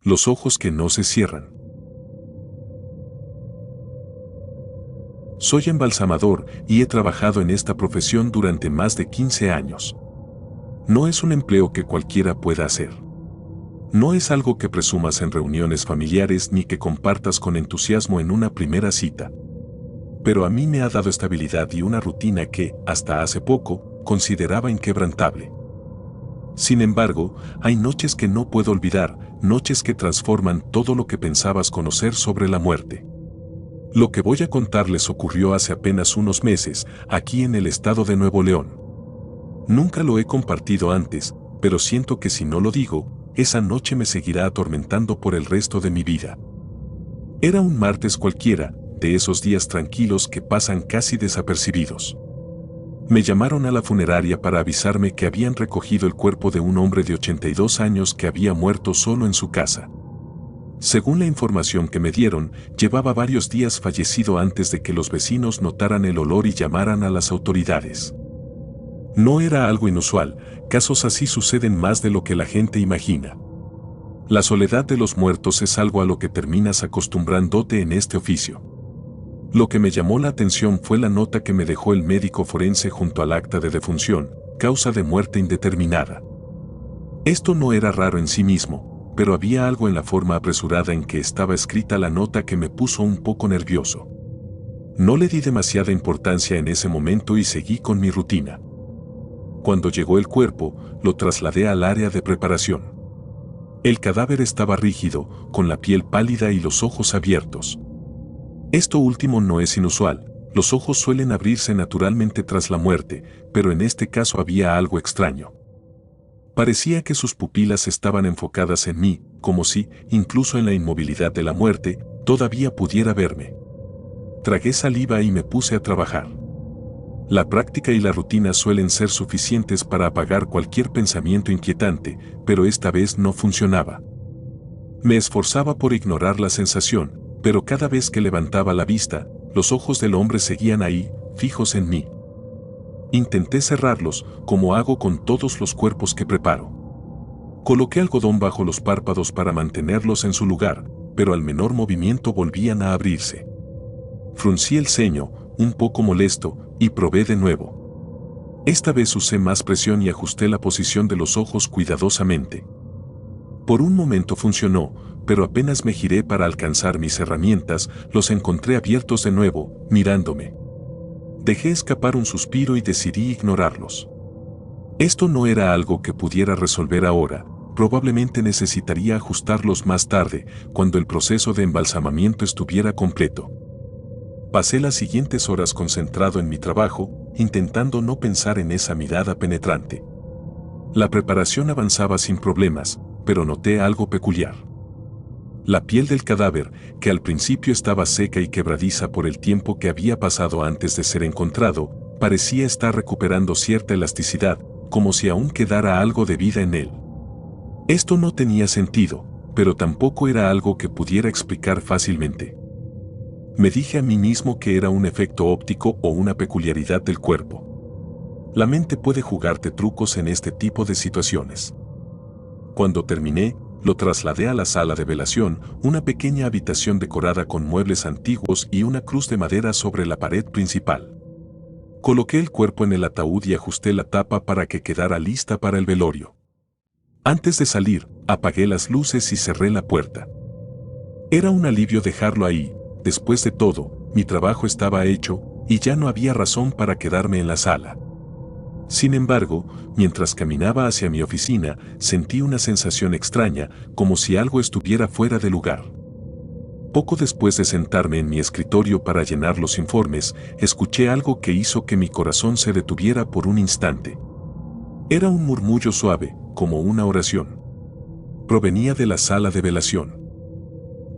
Los ojos que no se cierran. Soy embalsamador y he trabajado en esta profesión durante más de 15 años. No es un empleo que cualquiera pueda hacer. No es algo que presumas en reuniones familiares ni que compartas con entusiasmo en una primera cita. Pero a mí me ha dado estabilidad y una rutina que, hasta hace poco, consideraba inquebrantable. Sin embargo, hay noches que no puedo olvidar, noches que transforman todo lo que pensabas conocer sobre la muerte. Lo que voy a contarles ocurrió hace apenas unos meses, aquí en el estado de Nuevo León. Nunca lo he compartido antes, pero siento que si no lo digo, esa noche me seguirá atormentando por el resto de mi vida. Era un martes cualquiera, de esos días tranquilos que pasan casi desapercibidos. Me llamaron a la funeraria para avisarme que habían recogido el cuerpo de un hombre de 82 años que había muerto solo en su casa. Según la información que me dieron, llevaba varios días fallecido antes de que los vecinos notaran el olor y llamaran a las autoridades. No era algo inusual, casos así suceden más de lo que la gente imagina. La soledad de los muertos es algo a lo que terminas acostumbrándote en este oficio. Lo que me llamó la atención fue la nota que me dejó el médico forense junto al acta de defunción, causa de muerte indeterminada. Esto no era raro en sí mismo, pero había algo en la forma apresurada en que estaba escrita la nota que me puso un poco nervioso. No le di demasiada importancia en ese momento y seguí con mi rutina. Cuando llegó el cuerpo, lo trasladé al área de preparación. El cadáver estaba rígido, con la piel pálida y los ojos abiertos. Esto último no es inusual, los ojos suelen abrirse naturalmente tras la muerte, pero en este caso había algo extraño. Parecía que sus pupilas estaban enfocadas en mí, como si, incluso en la inmovilidad de la muerte, todavía pudiera verme. Tragué saliva y me puse a trabajar. La práctica y la rutina suelen ser suficientes para apagar cualquier pensamiento inquietante, pero esta vez no funcionaba. Me esforzaba por ignorar la sensación, pero cada vez que levantaba la vista, los ojos del hombre seguían ahí, fijos en mí. Intenté cerrarlos, como hago con todos los cuerpos que preparo. Coloqué algodón bajo los párpados para mantenerlos en su lugar, pero al menor movimiento volvían a abrirse. Fruncí el ceño, un poco molesto, y probé de nuevo. Esta vez usé más presión y ajusté la posición de los ojos cuidadosamente. Por un momento funcionó, pero apenas me giré para alcanzar mis herramientas, los encontré abiertos de nuevo, mirándome. Dejé escapar un suspiro y decidí ignorarlos. Esto no era algo que pudiera resolver ahora, probablemente necesitaría ajustarlos más tarde, cuando el proceso de embalsamamiento estuviera completo. Pasé las siguientes horas concentrado en mi trabajo, intentando no pensar en esa mirada penetrante. La preparación avanzaba sin problemas, pero noté algo peculiar. La piel del cadáver, que al principio estaba seca y quebradiza por el tiempo que había pasado antes de ser encontrado, parecía estar recuperando cierta elasticidad, como si aún quedara algo de vida en él. Esto no tenía sentido, pero tampoco era algo que pudiera explicar fácilmente. Me dije a mí mismo que era un efecto óptico o una peculiaridad del cuerpo. La mente puede jugarte trucos en este tipo de situaciones. Cuando terminé, lo trasladé a la sala de velación, una pequeña habitación decorada con muebles antiguos y una cruz de madera sobre la pared principal. Coloqué el cuerpo en el ataúd y ajusté la tapa para que quedara lista para el velorio. Antes de salir, apagué las luces y cerré la puerta. Era un alivio dejarlo ahí, después de todo, mi trabajo estaba hecho, y ya no había razón para quedarme en la sala. Sin embargo, mientras caminaba hacia mi oficina, sentí una sensación extraña, como si algo estuviera fuera de lugar. Poco después de sentarme en mi escritorio para llenar los informes, escuché algo que hizo que mi corazón se detuviera por un instante. Era un murmullo suave, como una oración. Provenía de la sala de velación.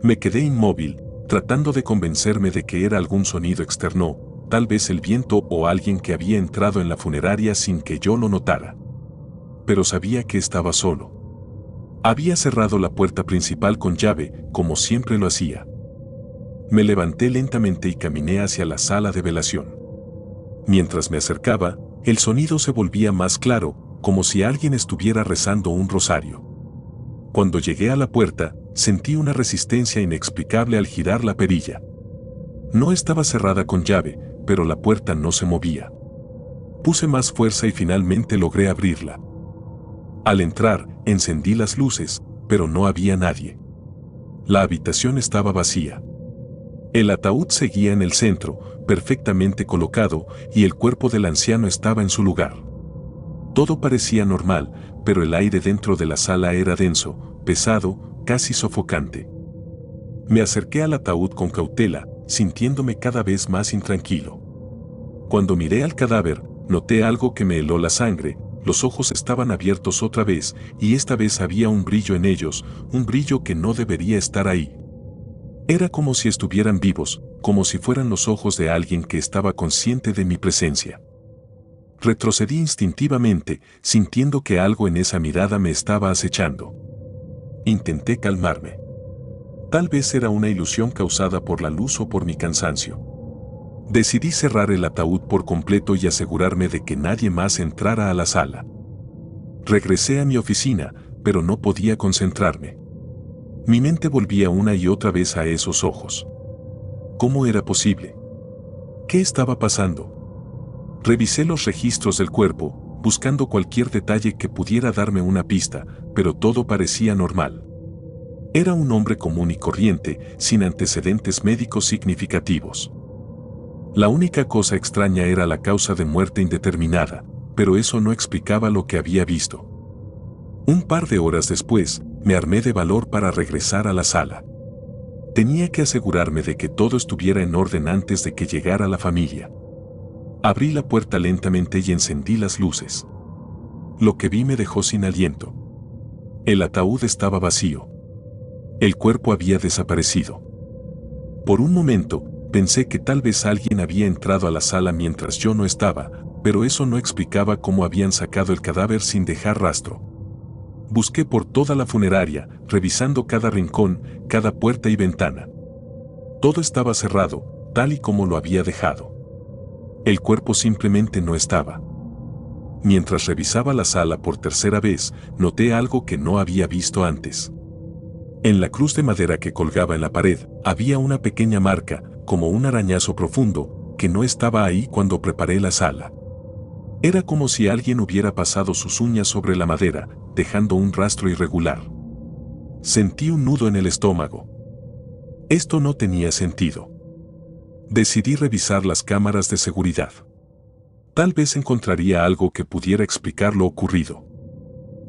Me quedé inmóvil, tratando de convencerme de que era algún sonido externo, tal vez el viento o alguien que había entrado en la funeraria sin que yo lo notara. Pero sabía que estaba solo. Había cerrado la puerta principal con llave, como siempre lo hacía. Me levanté lentamente y caminé hacia la sala de velación. Mientras me acercaba, el sonido se volvía más claro, como si alguien estuviera rezando un rosario. Cuando llegué a la puerta, Sentí una resistencia inexplicable al girar la perilla. No estaba cerrada con llave, pero la puerta no se movía. Puse más fuerza y finalmente logré abrirla. Al entrar, encendí las luces, pero no había nadie. La habitación estaba vacía. El ataúd seguía en el centro, perfectamente colocado, y el cuerpo del anciano estaba en su lugar. Todo parecía normal, pero el aire dentro de la sala era denso, pesado, casi sofocante. Me acerqué al ataúd con cautela, sintiéndome cada vez más intranquilo. Cuando miré al cadáver, noté algo que me heló la sangre. Los ojos estaban abiertos otra vez, y esta vez había un brillo en ellos, un brillo que no debería estar ahí. Era como si estuvieran vivos, como si fueran los ojos de alguien que estaba consciente de mi presencia. Retrocedí instintivamente, sintiendo que algo en esa mirada me estaba acechando. Intenté calmarme. Tal vez era una ilusión causada por la luz o por mi cansancio. Decidí cerrar el ataúd por completo y asegurarme de que nadie más entrara a la sala. Regresé a mi oficina, pero no podía concentrarme. Mi mente volvía una y otra vez a esos ojos. ¿Cómo era posible? ¿Qué estaba pasando? Revisé los registros del cuerpo, buscando cualquier detalle que pudiera darme una pista, pero todo parecía normal. Era un hombre común y corriente, sin antecedentes médicos significativos. La única cosa extraña era la causa de muerte indeterminada, pero eso no explicaba lo que había visto. Un par de horas después, me armé de valor para regresar a la sala. Tenía que asegurarme de que todo estuviera en orden antes de que llegara la familia. Abrí la puerta lentamente y encendí las luces. Lo que vi me dejó sin aliento. El ataúd estaba vacío. El cuerpo había desaparecido. Por un momento, pensé que tal vez alguien había entrado a la sala mientras yo no estaba, pero eso no explicaba cómo habían sacado el cadáver sin dejar rastro. Busqué por toda la funeraria, revisando cada rincón, cada puerta y ventana. Todo estaba cerrado, tal y como lo había dejado. El cuerpo simplemente no estaba. Mientras revisaba la sala por tercera vez, noté algo que no había visto antes. En la cruz de madera que colgaba en la pared, había una pequeña marca, como un arañazo profundo, que no estaba ahí cuando preparé la sala. Era como si alguien hubiera pasado sus uñas sobre la madera, dejando un rastro irregular. Sentí un nudo en el estómago. Esto no tenía sentido. Decidí revisar las cámaras de seguridad. Tal vez encontraría algo que pudiera explicar lo ocurrido.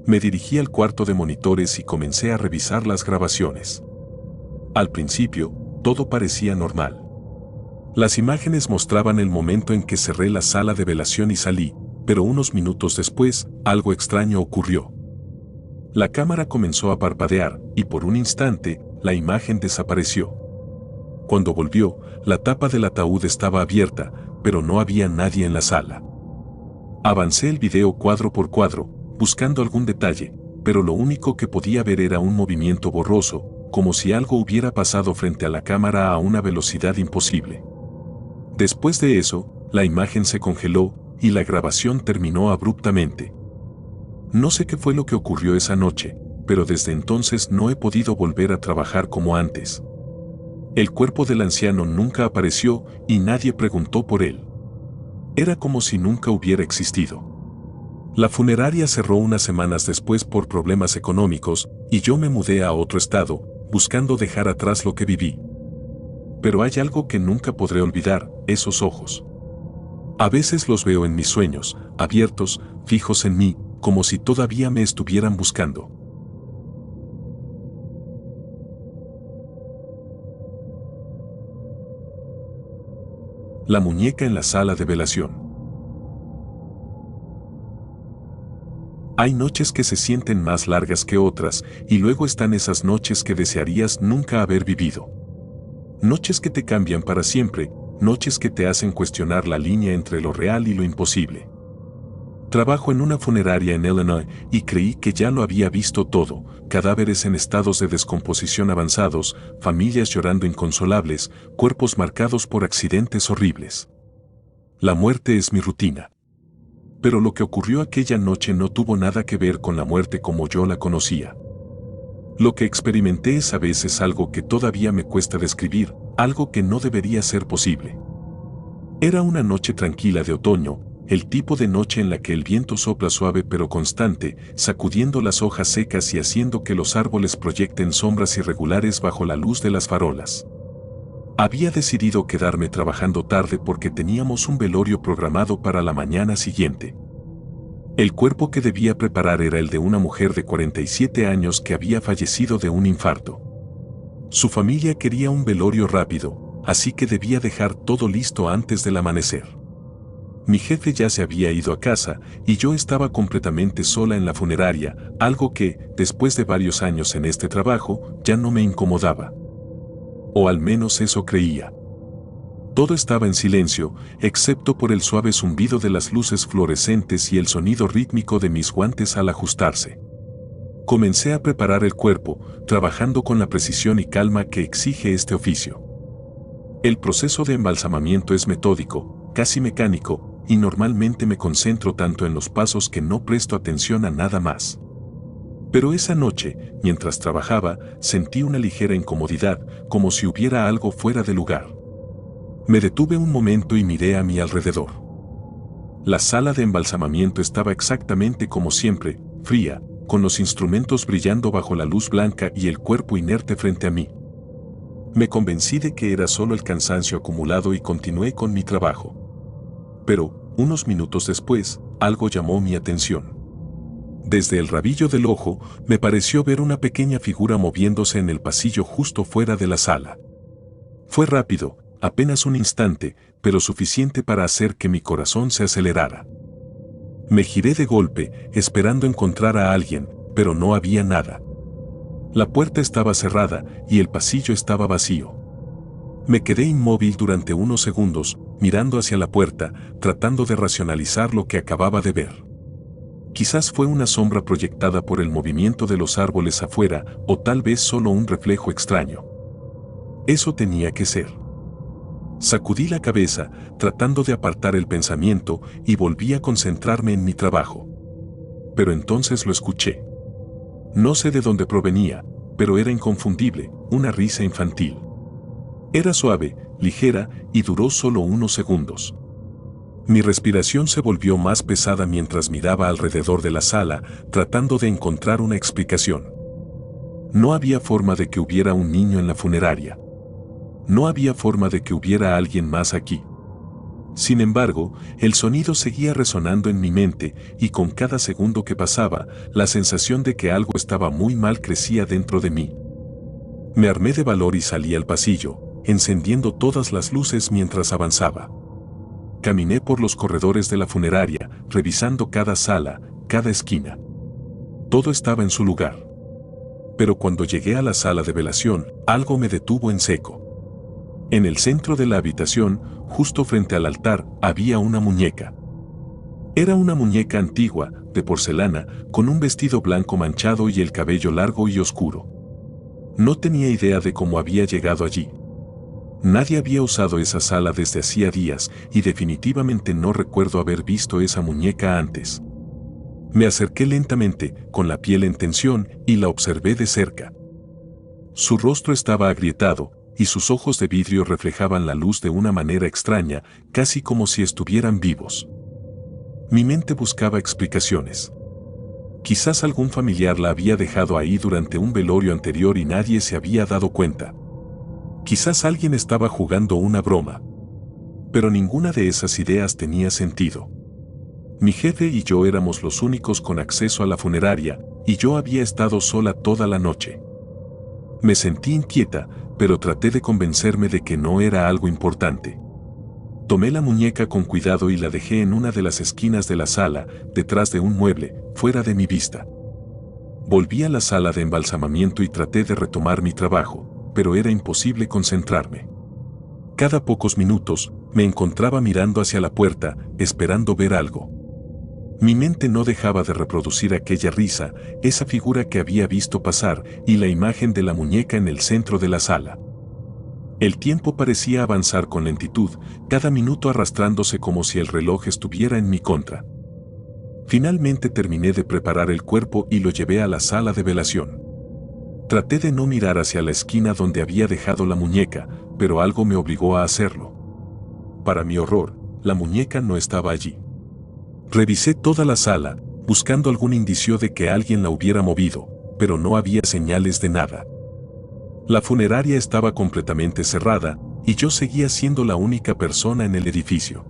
Me dirigí al cuarto de monitores y comencé a revisar las grabaciones. Al principio, todo parecía normal. Las imágenes mostraban el momento en que cerré la sala de velación y salí, pero unos minutos después, algo extraño ocurrió. La cámara comenzó a parpadear, y por un instante, la imagen desapareció. Cuando volvió, la tapa del ataúd estaba abierta, pero no había nadie en la sala. Avancé el video cuadro por cuadro, buscando algún detalle, pero lo único que podía ver era un movimiento borroso, como si algo hubiera pasado frente a la cámara a una velocidad imposible. Después de eso, la imagen se congeló y la grabación terminó abruptamente. No sé qué fue lo que ocurrió esa noche, pero desde entonces no he podido volver a trabajar como antes. El cuerpo del anciano nunca apareció y nadie preguntó por él. Era como si nunca hubiera existido. La funeraria cerró unas semanas después por problemas económicos y yo me mudé a otro estado, buscando dejar atrás lo que viví. Pero hay algo que nunca podré olvidar, esos ojos. A veces los veo en mis sueños, abiertos, fijos en mí, como si todavía me estuvieran buscando. La muñeca en la sala de velación. Hay noches que se sienten más largas que otras, y luego están esas noches que desearías nunca haber vivido. Noches que te cambian para siempre, noches que te hacen cuestionar la línea entre lo real y lo imposible. Trabajo en una funeraria en Illinois y creí que ya lo había visto todo, cadáveres en estados de descomposición avanzados, familias llorando inconsolables, cuerpos marcados por accidentes horribles. La muerte es mi rutina. Pero lo que ocurrió aquella noche no tuvo nada que ver con la muerte como yo la conocía. Lo que experimenté esa vez es algo que todavía me cuesta describir, algo que no debería ser posible. Era una noche tranquila de otoño, el tipo de noche en la que el viento sopla suave pero constante, sacudiendo las hojas secas y haciendo que los árboles proyecten sombras irregulares bajo la luz de las farolas. Había decidido quedarme trabajando tarde porque teníamos un velorio programado para la mañana siguiente. El cuerpo que debía preparar era el de una mujer de 47 años que había fallecido de un infarto. Su familia quería un velorio rápido, así que debía dejar todo listo antes del amanecer. Mi jefe ya se había ido a casa y yo estaba completamente sola en la funeraria, algo que, después de varios años en este trabajo, ya no me incomodaba. O al menos eso creía. Todo estaba en silencio, excepto por el suave zumbido de las luces fluorescentes y el sonido rítmico de mis guantes al ajustarse. Comencé a preparar el cuerpo, trabajando con la precisión y calma que exige este oficio. El proceso de embalsamamiento es metódico, casi mecánico, y normalmente me concentro tanto en los pasos que no presto atención a nada más. Pero esa noche, mientras trabajaba, sentí una ligera incomodidad, como si hubiera algo fuera de lugar. Me detuve un momento y miré a mi alrededor. La sala de embalsamamiento estaba exactamente como siempre, fría, con los instrumentos brillando bajo la luz blanca y el cuerpo inerte frente a mí. Me convencí de que era solo el cansancio acumulado y continué con mi trabajo. Pero, unos minutos después, algo llamó mi atención. Desde el rabillo del ojo, me pareció ver una pequeña figura moviéndose en el pasillo justo fuera de la sala. Fue rápido, apenas un instante, pero suficiente para hacer que mi corazón se acelerara. Me giré de golpe, esperando encontrar a alguien, pero no había nada. La puerta estaba cerrada y el pasillo estaba vacío. Me quedé inmóvil durante unos segundos, mirando hacia la puerta, tratando de racionalizar lo que acababa de ver. Quizás fue una sombra proyectada por el movimiento de los árboles afuera, o tal vez solo un reflejo extraño. Eso tenía que ser. Sacudí la cabeza, tratando de apartar el pensamiento, y volví a concentrarme en mi trabajo. Pero entonces lo escuché. No sé de dónde provenía, pero era inconfundible, una risa infantil. Era suave, ligera, y duró solo unos segundos. Mi respiración se volvió más pesada mientras miraba alrededor de la sala, tratando de encontrar una explicación. No había forma de que hubiera un niño en la funeraria. No había forma de que hubiera alguien más aquí. Sin embargo, el sonido seguía resonando en mi mente y con cada segundo que pasaba, la sensación de que algo estaba muy mal crecía dentro de mí. Me armé de valor y salí al pasillo, encendiendo todas las luces mientras avanzaba. Caminé por los corredores de la funeraria, revisando cada sala, cada esquina. Todo estaba en su lugar. Pero cuando llegué a la sala de velación, algo me detuvo en seco. En el centro de la habitación, justo frente al altar, había una muñeca. Era una muñeca antigua, de porcelana, con un vestido blanco manchado y el cabello largo y oscuro. No tenía idea de cómo había llegado allí. Nadie había usado esa sala desde hacía días y definitivamente no recuerdo haber visto esa muñeca antes. Me acerqué lentamente, con la piel en tensión, y la observé de cerca. Su rostro estaba agrietado, y sus ojos de vidrio reflejaban la luz de una manera extraña, casi como si estuvieran vivos. Mi mente buscaba explicaciones. Quizás algún familiar la había dejado ahí durante un velorio anterior y nadie se había dado cuenta. Quizás alguien estaba jugando una broma. Pero ninguna de esas ideas tenía sentido. Mi jefe y yo éramos los únicos con acceso a la funeraria, y yo había estado sola toda la noche. Me sentí inquieta, pero traté de convencerme de que no era algo importante. Tomé la muñeca con cuidado y la dejé en una de las esquinas de la sala, detrás de un mueble, fuera de mi vista. Volví a la sala de embalsamamiento y traté de retomar mi trabajo, pero era imposible concentrarme. Cada pocos minutos, me encontraba mirando hacia la puerta, esperando ver algo. Mi mente no dejaba de reproducir aquella risa, esa figura que había visto pasar, y la imagen de la muñeca en el centro de la sala. El tiempo parecía avanzar con lentitud, cada minuto arrastrándose como si el reloj estuviera en mi contra. Finalmente terminé de preparar el cuerpo y lo llevé a la sala de velación. Traté de no mirar hacia la esquina donde había dejado la muñeca, pero algo me obligó a hacerlo. Para mi horror, la muñeca no estaba allí. Revisé toda la sala, buscando algún indicio de que alguien la hubiera movido, pero no había señales de nada. La funeraria estaba completamente cerrada, y yo seguía siendo la única persona en el edificio.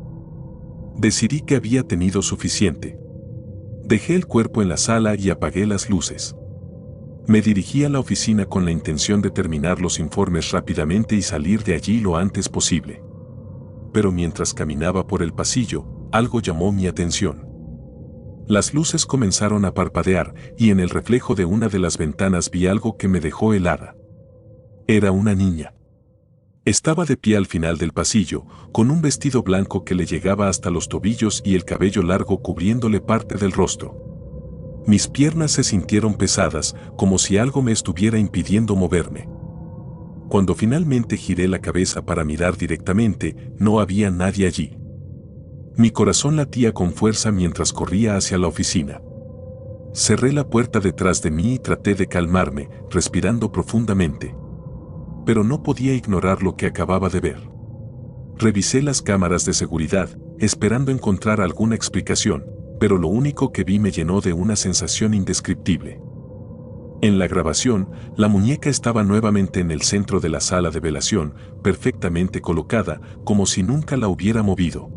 Decidí que había tenido suficiente. Dejé el cuerpo en la sala y apagué las luces. Me dirigí a la oficina con la intención de terminar los informes rápidamente y salir de allí lo antes posible. Pero mientras caminaba por el pasillo, algo llamó mi atención. Las luces comenzaron a parpadear y en el reflejo de una de las ventanas vi algo que me dejó helada. Era una niña. Estaba de pie al final del pasillo, con un vestido blanco que le llegaba hasta los tobillos y el cabello largo cubriéndole parte del rostro. Mis piernas se sintieron pesadas, como si algo me estuviera impidiendo moverme. Cuando finalmente giré la cabeza para mirar directamente, no había nadie allí. Mi corazón latía con fuerza mientras corría hacia la oficina. Cerré la puerta detrás de mí y traté de calmarme, respirando profundamente. Pero no podía ignorar lo que acababa de ver. Revisé las cámaras de seguridad, esperando encontrar alguna explicación, pero lo único que vi me llenó de una sensación indescriptible. En la grabación, la muñeca estaba nuevamente en el centro de la sala de velación, perfectamente colocada, como si nunca la hubiera movido.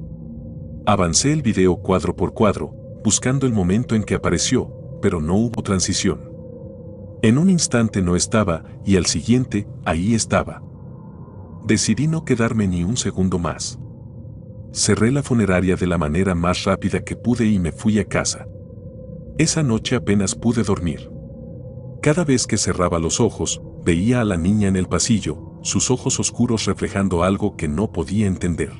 Avancé el video cuadro por cuadro, buscando el momento en que apareció, pero no hubo transición. En un instante no estaba, y al siguiente, ahí estaba. Decidí no quedarme ni un segundo más. Cerré la funeraria de la manera más rápida que pude y me fui a casa. Esa noche apenas pude dormir. Cada vez que cerraba los ojos, veía a la niña en el pasillo, sus ojos oscuros reflejando algo que no podía entender.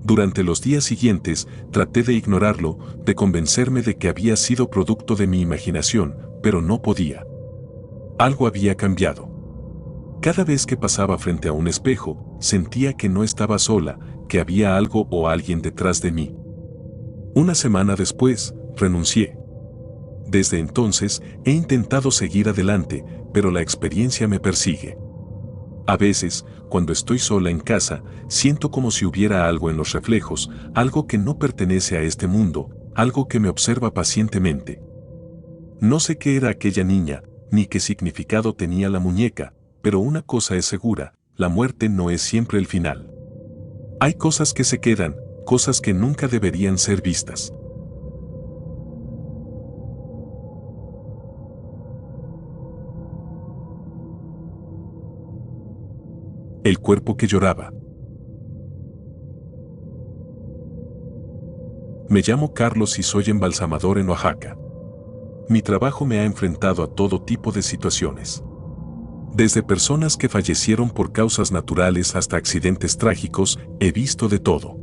Durante los días siguientes, traté de ignorarlo, de convencerme de que había sido producto de mi imaginación, pero no podía. Algo había cambiado. Cada vez que pasaba frente a un espejo, sentía que no estaba sola, que había algo o alguien detrás de mí. Una semana después, renuncié. Desde entonces, he intentado seguir adelante, pero la experiencia me persigue. A veces, cuando estoy sola en casa, siento como si hubiera algo en los reflejos, algo que no pertenece a este mundo, algo que me observa pacientemente. No sé qué era aquella niña, ni qué significado tenía la muñeca, pero una cosa es segura, la muerte no es siempre el final. Hay cosas que se quedan, cosas que nunca deberían ser vistas. El cuerpo que lloraba. Me llamo Carlos y soy embalsamador en Oaxaca. Mi trabajo me ha enfrentado a todo tipo de situaciones. Desde personas que fallecieron por causas naturales hasta accidentes trágicos, he visto de todo.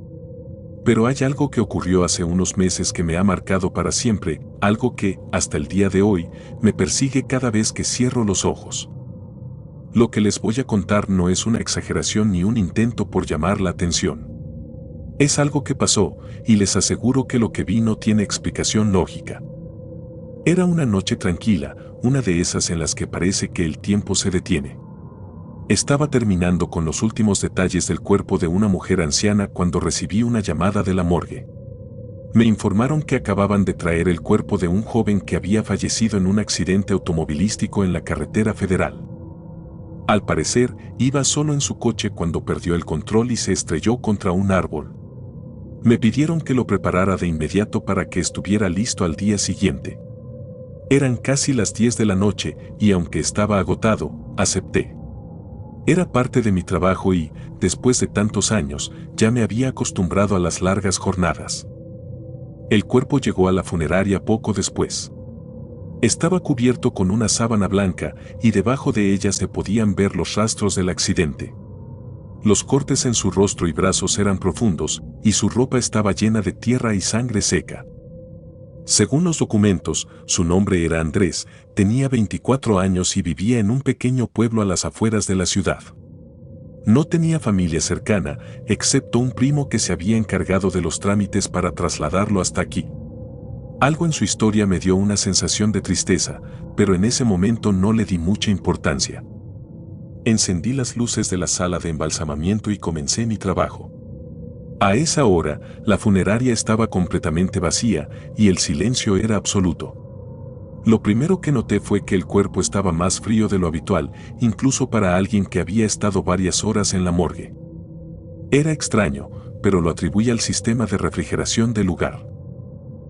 Pero hay algo que ocurrió hace unos meses que me ha marcado para siempre, algo que, hasta el día de hoy, me persigue cada vez que cierro los ojos. Lo que les voy a contar no es una exageración ni un intento por llamar la atención. Es algo que pasó, y les aseguro que lo que vi no tiene explicación lógica. Era una noche tranquila, una de esas en las que parece que el tiempo se detiene. Estaba terminando con los últimos detalles del cuerpo de una mujer anciana cuando recibí una llamada de la morgue. Me informaron que acababan de traer el cuerpo de un joven que había fallecido en un accidente automovilístico en la carretera federal. Al parecer, iba solo en su coche cuando perdió el control y se estrelló contra un árbol. Me pidieron que lo preparara de inmediato para que estuviera listo al día siguiente. Eran casi las 10 de la noche y aunque estaba agotado, acepté. Era parte de mi trabajo y, después de tantos años, ya me había acostumbrado a las largas jornadas. El cuerpo llegó a la funeraria poco después. Estaba cubierto con una sábana blanca y debajo de ella se podían ver los rastros del accidente. Los cortes en su rostro y brazos eran profundos y su ropa estaba llena de tierra y sangre seca. Según los documentos, su nombre era Andrés, tenía 24 años y vivía en un pequeño pueblo a las afueras de la ciudad. No tenía familia cercana, excepto un primo que se había encargado de los trámites para trasladarlo hasta aquí. Algo en su historia me dio una sensación de tristeza, pero en ese momento no le di mucha importancia. Encendí las luces de la sala de embalsamamiento y comencé mi trabajo. A esa hora, la funeraria estaba completamente vacía y el silencio era absoluto. Lo primero que noté fue que el cuerpo estaba más frío de lo habitual, incluso para alguien que había estado varias horas en la morgue. Era extraño, pero lo atribuí al sistema de refrigeración del lugar.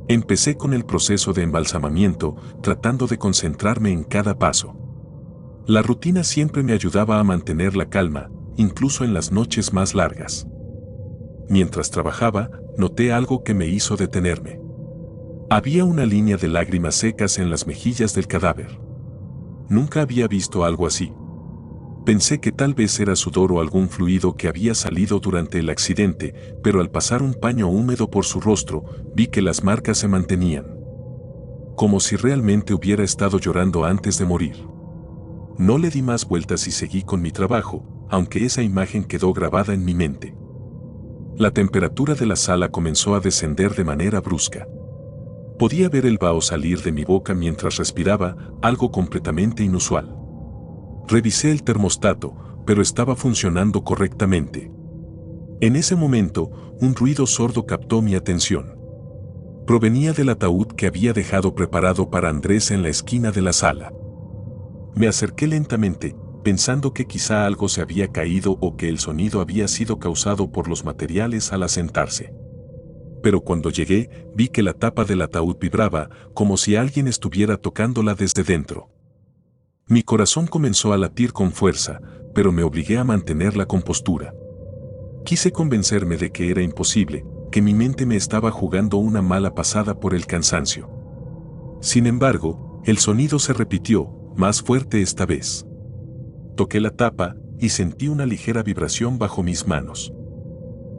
Empecé con el proceso de embalsamamiento, tratando de concentrarme en cada paso. La rutina siempre me ayudaba a mantener la calma, incluso en las noches más largas. Mientras trabajaba, noté algo que me hizo detenerme. Había una línea de lágrimas secas en las mejillas del cadáver. Nunca había visto algo así. Pensé que tal vez era sudor o algún fluido que había salido durante el accidente, pero al pasar un paño húmedo por su rostro, vi que las marcas se mantenían. Como si realmente hubiera estado llorando antes de morir. No le di más vueltas y seguí con mi trabajo, aunque esa imagen quedó grabada en mi mente. La temperatura de la sala comenzó a descender de manera brusca. Podía ver el vaho salir de mi boca mientras respiraba, algo completamente inusual. Revisé el termostato, pero estaba funcionando correctamente. En ese momento, un ruido sordo captó mi atención. Provenía del ataúd que había dejado preparado para Andrés en la esquina de la sala. Me acerqué lentamente, pensando que quizá algo se había caído o que el sonido había sido causado por los materiales al asentarse. Pero cuando llegué, vi que la tapa del ataúd vibraba, como si alguien estuviera tocándola desde dentro. Mi corazón comenzó a latir con fuerza, pero me obligué a mantener la compostura. Quise convencerme de que era imposible, que mi mente me estaba jugando una mala pasada por el cansancio. Sin embargo, el sonido se repitió, más fuerte esta vez. Toqué la tapa y sentí una ligera vibración bajo mis manos.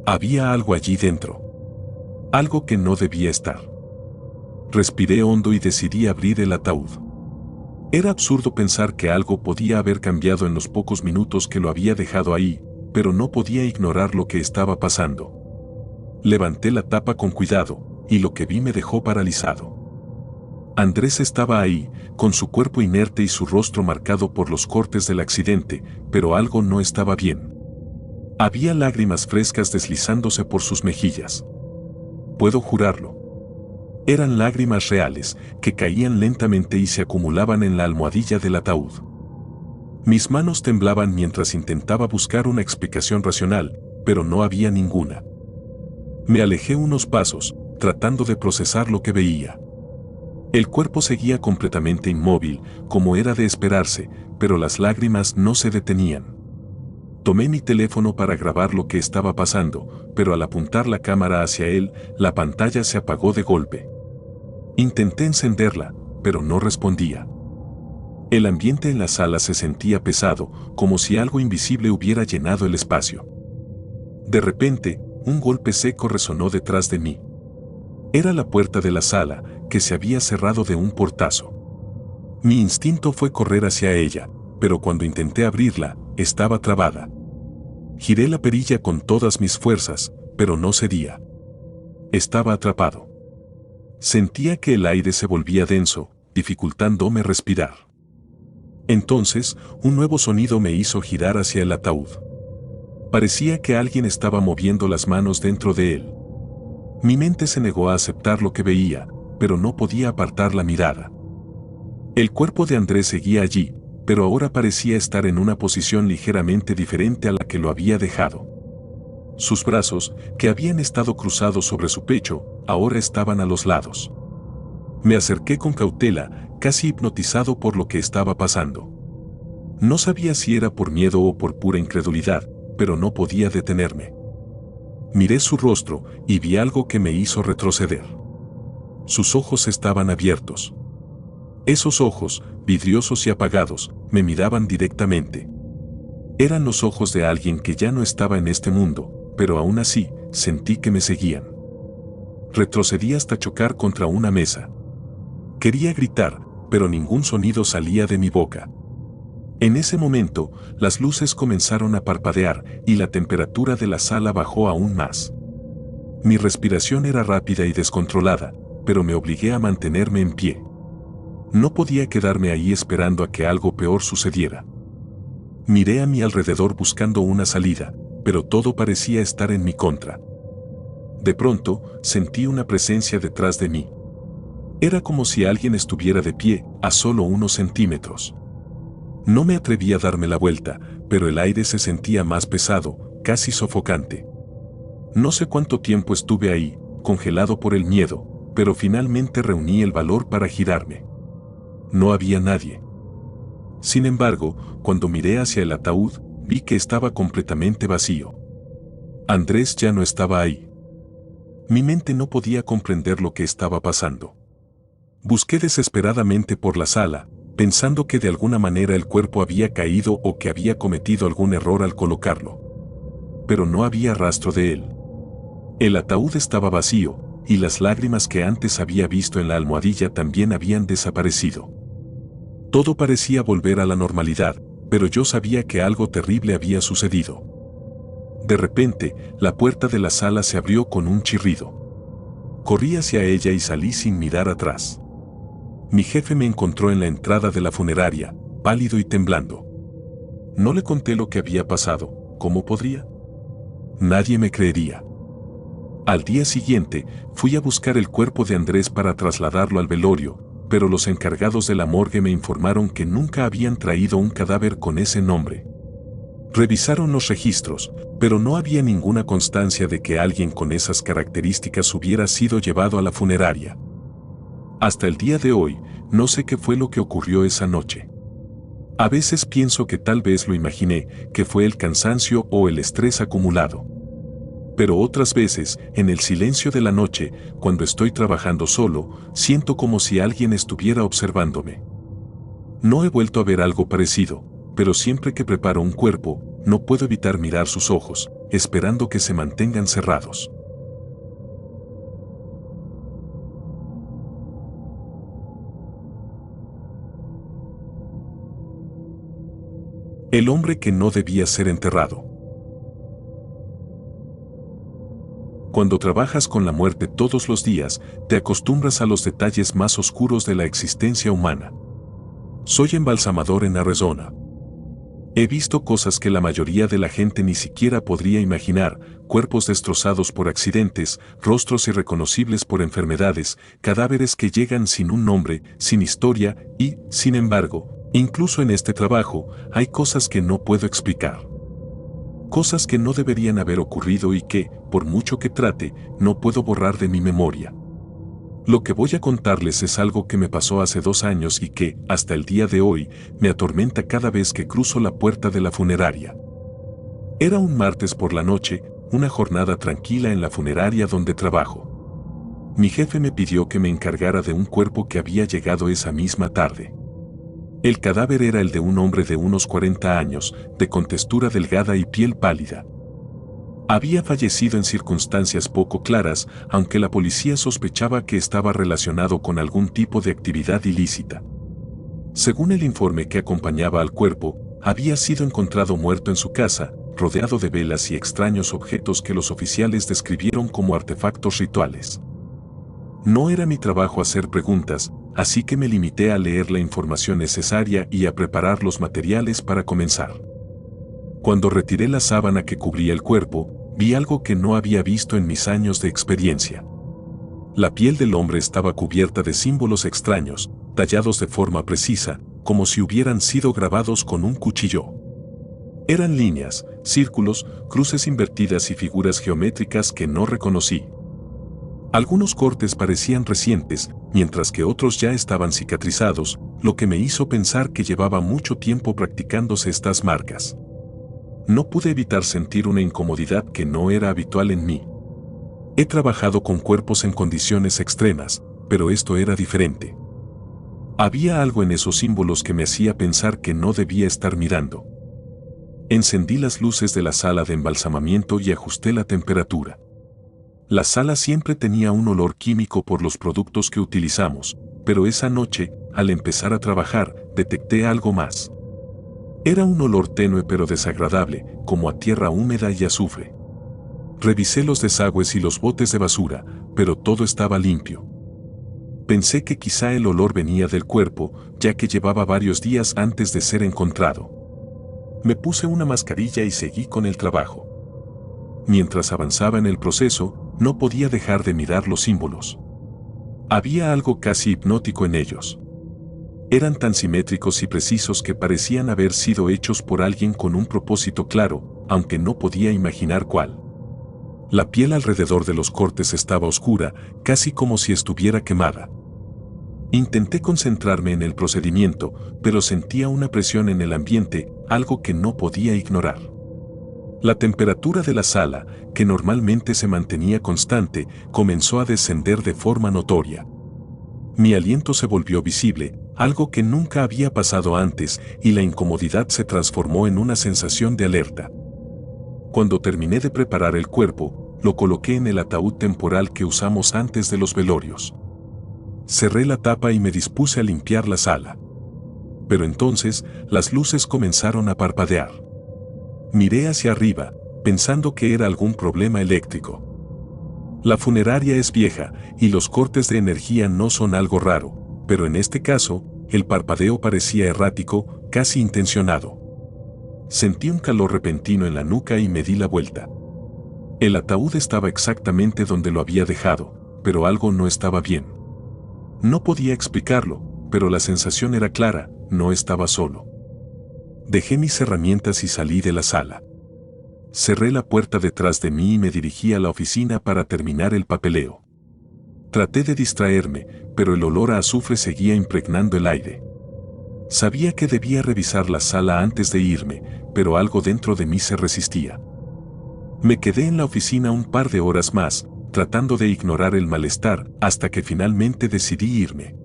Había algo allí dentro. Algo que no debía estar. Respiré hondo y decidí abrir el ataúd. Era absurdo pensar que algo podía haber cambiado en los pocos minutos que lo había dejado ahí, pero no podía ignorar lo que estaba pasando. Levanté la tapa con cuidado, y lo que vi me dejó paralizado. Andrés estaba ahí, con su cuerpo inerte y su rostro marcado por los cortes del accidente, pero algo no estaba bien. Había lágrimas frescas deslizándose por sus mejillas. Puedo jurarlo. Eran lágrimas reales, que caían lentamente y se acumulaban en la almohadilla del ataúd. Mis manos temblaban mientras intentaba buscar una explicación racional, pero no había ninguna. Me alejé unos pasos, tratando de procesar lo que veía. El cuerpo seguía completamente inmóvil, como era de esperarse, pero las lágrimas no se detenían. Tomé mi teléfono para grabar lo que estaba pasando, pero al apuntar la cámara hacia él, la pantalla se apagó de golpe. Intenté encenderla, pero no respondía. El ambiente en la sala se sentía pesado, como si algo invisible hubiera llenado el espacio. De repente, un golpe seco resonó detrás de mí. Era la puerta de la sala, que se había cerrado de un portazo. Mi instinto fue correr hacia ella, pero cuando intenté abrirla, estaba trabada. Giré la perilla con todas mis fuerzas, pero no cedía. Estaba atrapado. Sentía que el aire se volvía denso, dificultándome respirar. Entonces, un nuevo sonido me hizo girar hacia el ataúd. Parecía que alguien estaba moviendo las manos dentro de él. Mi mente se negó a aceptar lo que veía, pero no podía apartar la mirada. El cuerpo de Andrés seguía allí, pero ahora parecía estar en una posición ligeramente diferente a la que lo había dejado. Sus brazos, que habían estado cruzados sobre su pecho, ahora estaban a los lados. Me acerqué con cautela, casi hipnotizado por lo que estaba pasando. No sabía si era por miedo o por pura incredulidad, pero no podía detenerme. Miré su rostro y vi algo que me hizo retroceder. Sus ojos estaban abiertos. Esos ojos, vidriosos y apagados, me miraban directamente. Eran los ojos de alguien que ya no estaba en este mundo, pero aún así, sentí que me seguían. Retrocedí hasta chocar contra una mesa. Quería gritar, pero ningún sonido salía de mi boca. En ese momento, las luces comenzaron a parpadear y la temperatura de la sala bajó aún más. Mi respiración era rápida y descontrolada, pero me obligué a mantenerme en pie. No podía quedarme ahí esperando a que algo peor sucediera. Miré a mi alrededor buscando una salida, pero todo parecía estar en mi contra. De pronto, sentí una presencia detrás de mí. Era como si alguien estuviera de pie, a solo unos centímetros. No me atreví a darme la vuelta, pero el aire se sentía más pesado, casi sofocante. No sé cuánto tiempo estuve ahí, congelado por el miedo, pero finalmente reuní el valor para girarme. No había nadie. Sin embargo, cuando miré hacia el ataúd, vi que estaba completamente vacío. Andrés ya no estaba ahí. Mi mente no podía comprender lo que estaba pasando. Busqué desesperadamente por la sala, pensando que de alguna manera el cuerpo había caído o que había cometido algún error al colocarlo. Pero no había rastro de él. El ataúd estaba vacío, y las lágrimas que antes había visto en la almohadilla también habían desaparecido. Todo parecía volver a la normalidad, pero yo sabía que algo terrible había sucedido. De repente, la puerta de la sala se abrió con un chirrido. Corrí hacia ella y salí sin mirar atrás. Mi jefe me encontró en la entrada de la funeraria, pálido y temblando. No le conté lo que había pasado, ¿cómo podría? Nadie me creería. Al día siguiente, fui a buscar el cuerpo de Andrés para trasladarlo al velorio, pero los encargados de la morgue me informaron que nunca habían traído un cadáver con ese nombre. Revisaron los registros, pero no había ninguna constancia de que alguien con esas características hubiera sido llevado a la funeraria. Hasta el día de hoy, no sé qué fue lo que ocurrió esa noche. A veces pienso que tal vez lo imaginé, que fue el cansancio o el estrés acumulado. Pero otras veces, en el silencio de la noche, cuando estoy trabajando solo, siento como si alguien estuviera observándome. No he vuelto a ver algo parecido, pero siempre que preparo un cuerpo, no puedo evitar mirar sus ojos, esperando que se mantengan cerrados. El hombre que no debía ser enterrado. Cuando trabajas con la muerte todos los días, te acostumbras a los detalles más oscuros de la existencia humana. Soy embalsamador en Arizona. He visto cosas que la mayoría de la gente ni siquiera podría imaginar: cuerpos destrozados por accidentes, rostros irreconocibles por enfermedades, cadáveres que llegan sin un nombre, sin historia y, sin embargo, incluso en este trabajo, hay cosas que no puedo explicar. Cosas que no deberían haber ocurrido y que, por mucho que trate, no puedo borrar de mi memoria. Lo que voy a contarles es algo que me pasó hace 2 años y que, hasta el día de hoy, me atormenta cada vez que cruzo la puerta de la funeraria. Era un martes por la noche, una jornada tranquila en la funeraria donde trabajo. Mi jefe me pidió que me encargara de un cuerpo que había llegado esa misma tarde. El cadáver era el de un hombre de unos 40 años, de contextura delgada y piel pálida. Había fallecido en circunstancias poco claras, aunque la policía sospechaba que estaba relacionado con algún tipo de actividad ilícita. Según el informe que acompañaba al cuerpo, había sido encontrado muerto en su casa, rodeado de velas y extraños objetos que los oficiales describieron como artefactos rituales. No era mi trabajo hacer preguntas, así que me limité a leer la información necesaria y a preparar los materiales para comenzar. Cuando retiré la sábana que cubría el cuerpo, vi algo que no había visto en mis años de experiencia. La piel del hombre estaba cubierta de símbolos extraños, tallados de forma precisa, como si hubieran sido grabados con un cuchillo. Eran líneas, círculos, cruces invertidas y figuras geométricas que no reconocí. Algunos cortes parecían recientes, mientras que otros ya estaban cicatrizados, lo que me hizo pensar que llevaba mucho tiempo practicándose estas marcas. No pude evitar sentir una incomodidad que no era habitual en mí. He trabajado con cuerpos en condiciones extremas, pero esto era diferente. Había algo en esos símbolos que me hacía pensar que no debía estar mirando. Encendí las luces de la sala de embalsamamiento y ajusté la temperatura. La sala siempre tenía un olor químico por los productos que utilizamos, pero esa noche, al empezar a trabajar, detecté algo más. Era un olor tenue pero desagradable, como a tierra húmeda y azufre. Revisé los desagües y los botes de basura, pero todo estaba limpio. Pensé que quizá el olor venía del cuerpo, ya que llevaba varios días antes de ser encontrado. Me puse una mascarilla y seguí con el trabajo. Mientras avanzaba en el proceso, no podía dejar de mirar los símbolos. Había algo casi hipnótico en ellos. Eran tan simétricos y precisos que parecían haber sido hechos por alguien con un propósito claro, aunque no podía imaginar cuál. La piel alrededor de los cortes estaba oscura, casi como si estuviera quemada. Intenté concentrarme en el procedimiento, pero sentía una presión en el ambiente, algo que no podía ignorar. La temperatura de la sala, que normalmente se mantenía constante, comenzó a descender de forma notoria. Mi aliento se volvió visible, algo que nunca había pasado antes, y la incomodidad se transformó en una sensación de alerta. Cuando terminé de preparar el cuerpo, lo coloqué en el ataúd temporal que usamos antes de los velorios. Cerré la tapa y me dispuse a limpiar la sala. Pero entonces, las luces comenzaron a parpadear. Miré hacia arriba, pensando que era algún problema eléctrico. La funeraria es vieja, y los cortes de energía no son algo raro, pero en este caso, el parpadeo parecía errático, casi intencionado. Sentí un calor repentino en la nuca y me di la vuelta. El ataúd estaba exactamente donde lo había dejado, pero algo no estaba bien. No podía explicarlo, pero la sensación era clara, no estaba solo. Dejé mis herramientas y salí de la sala. Cerré la puerta detrás de mí y me dirigí a la oficina para terminar el papeleo. Traté de distraerme, pero el olor a azufre seguía impregnando el aire. Sabía que debía revisar la sala antes de irme, pero algo dentro de mí se resistía. Me quedé en la oficina un par de horas más, tratando de ignorar el malestar, hasta que finalmente decidí irme.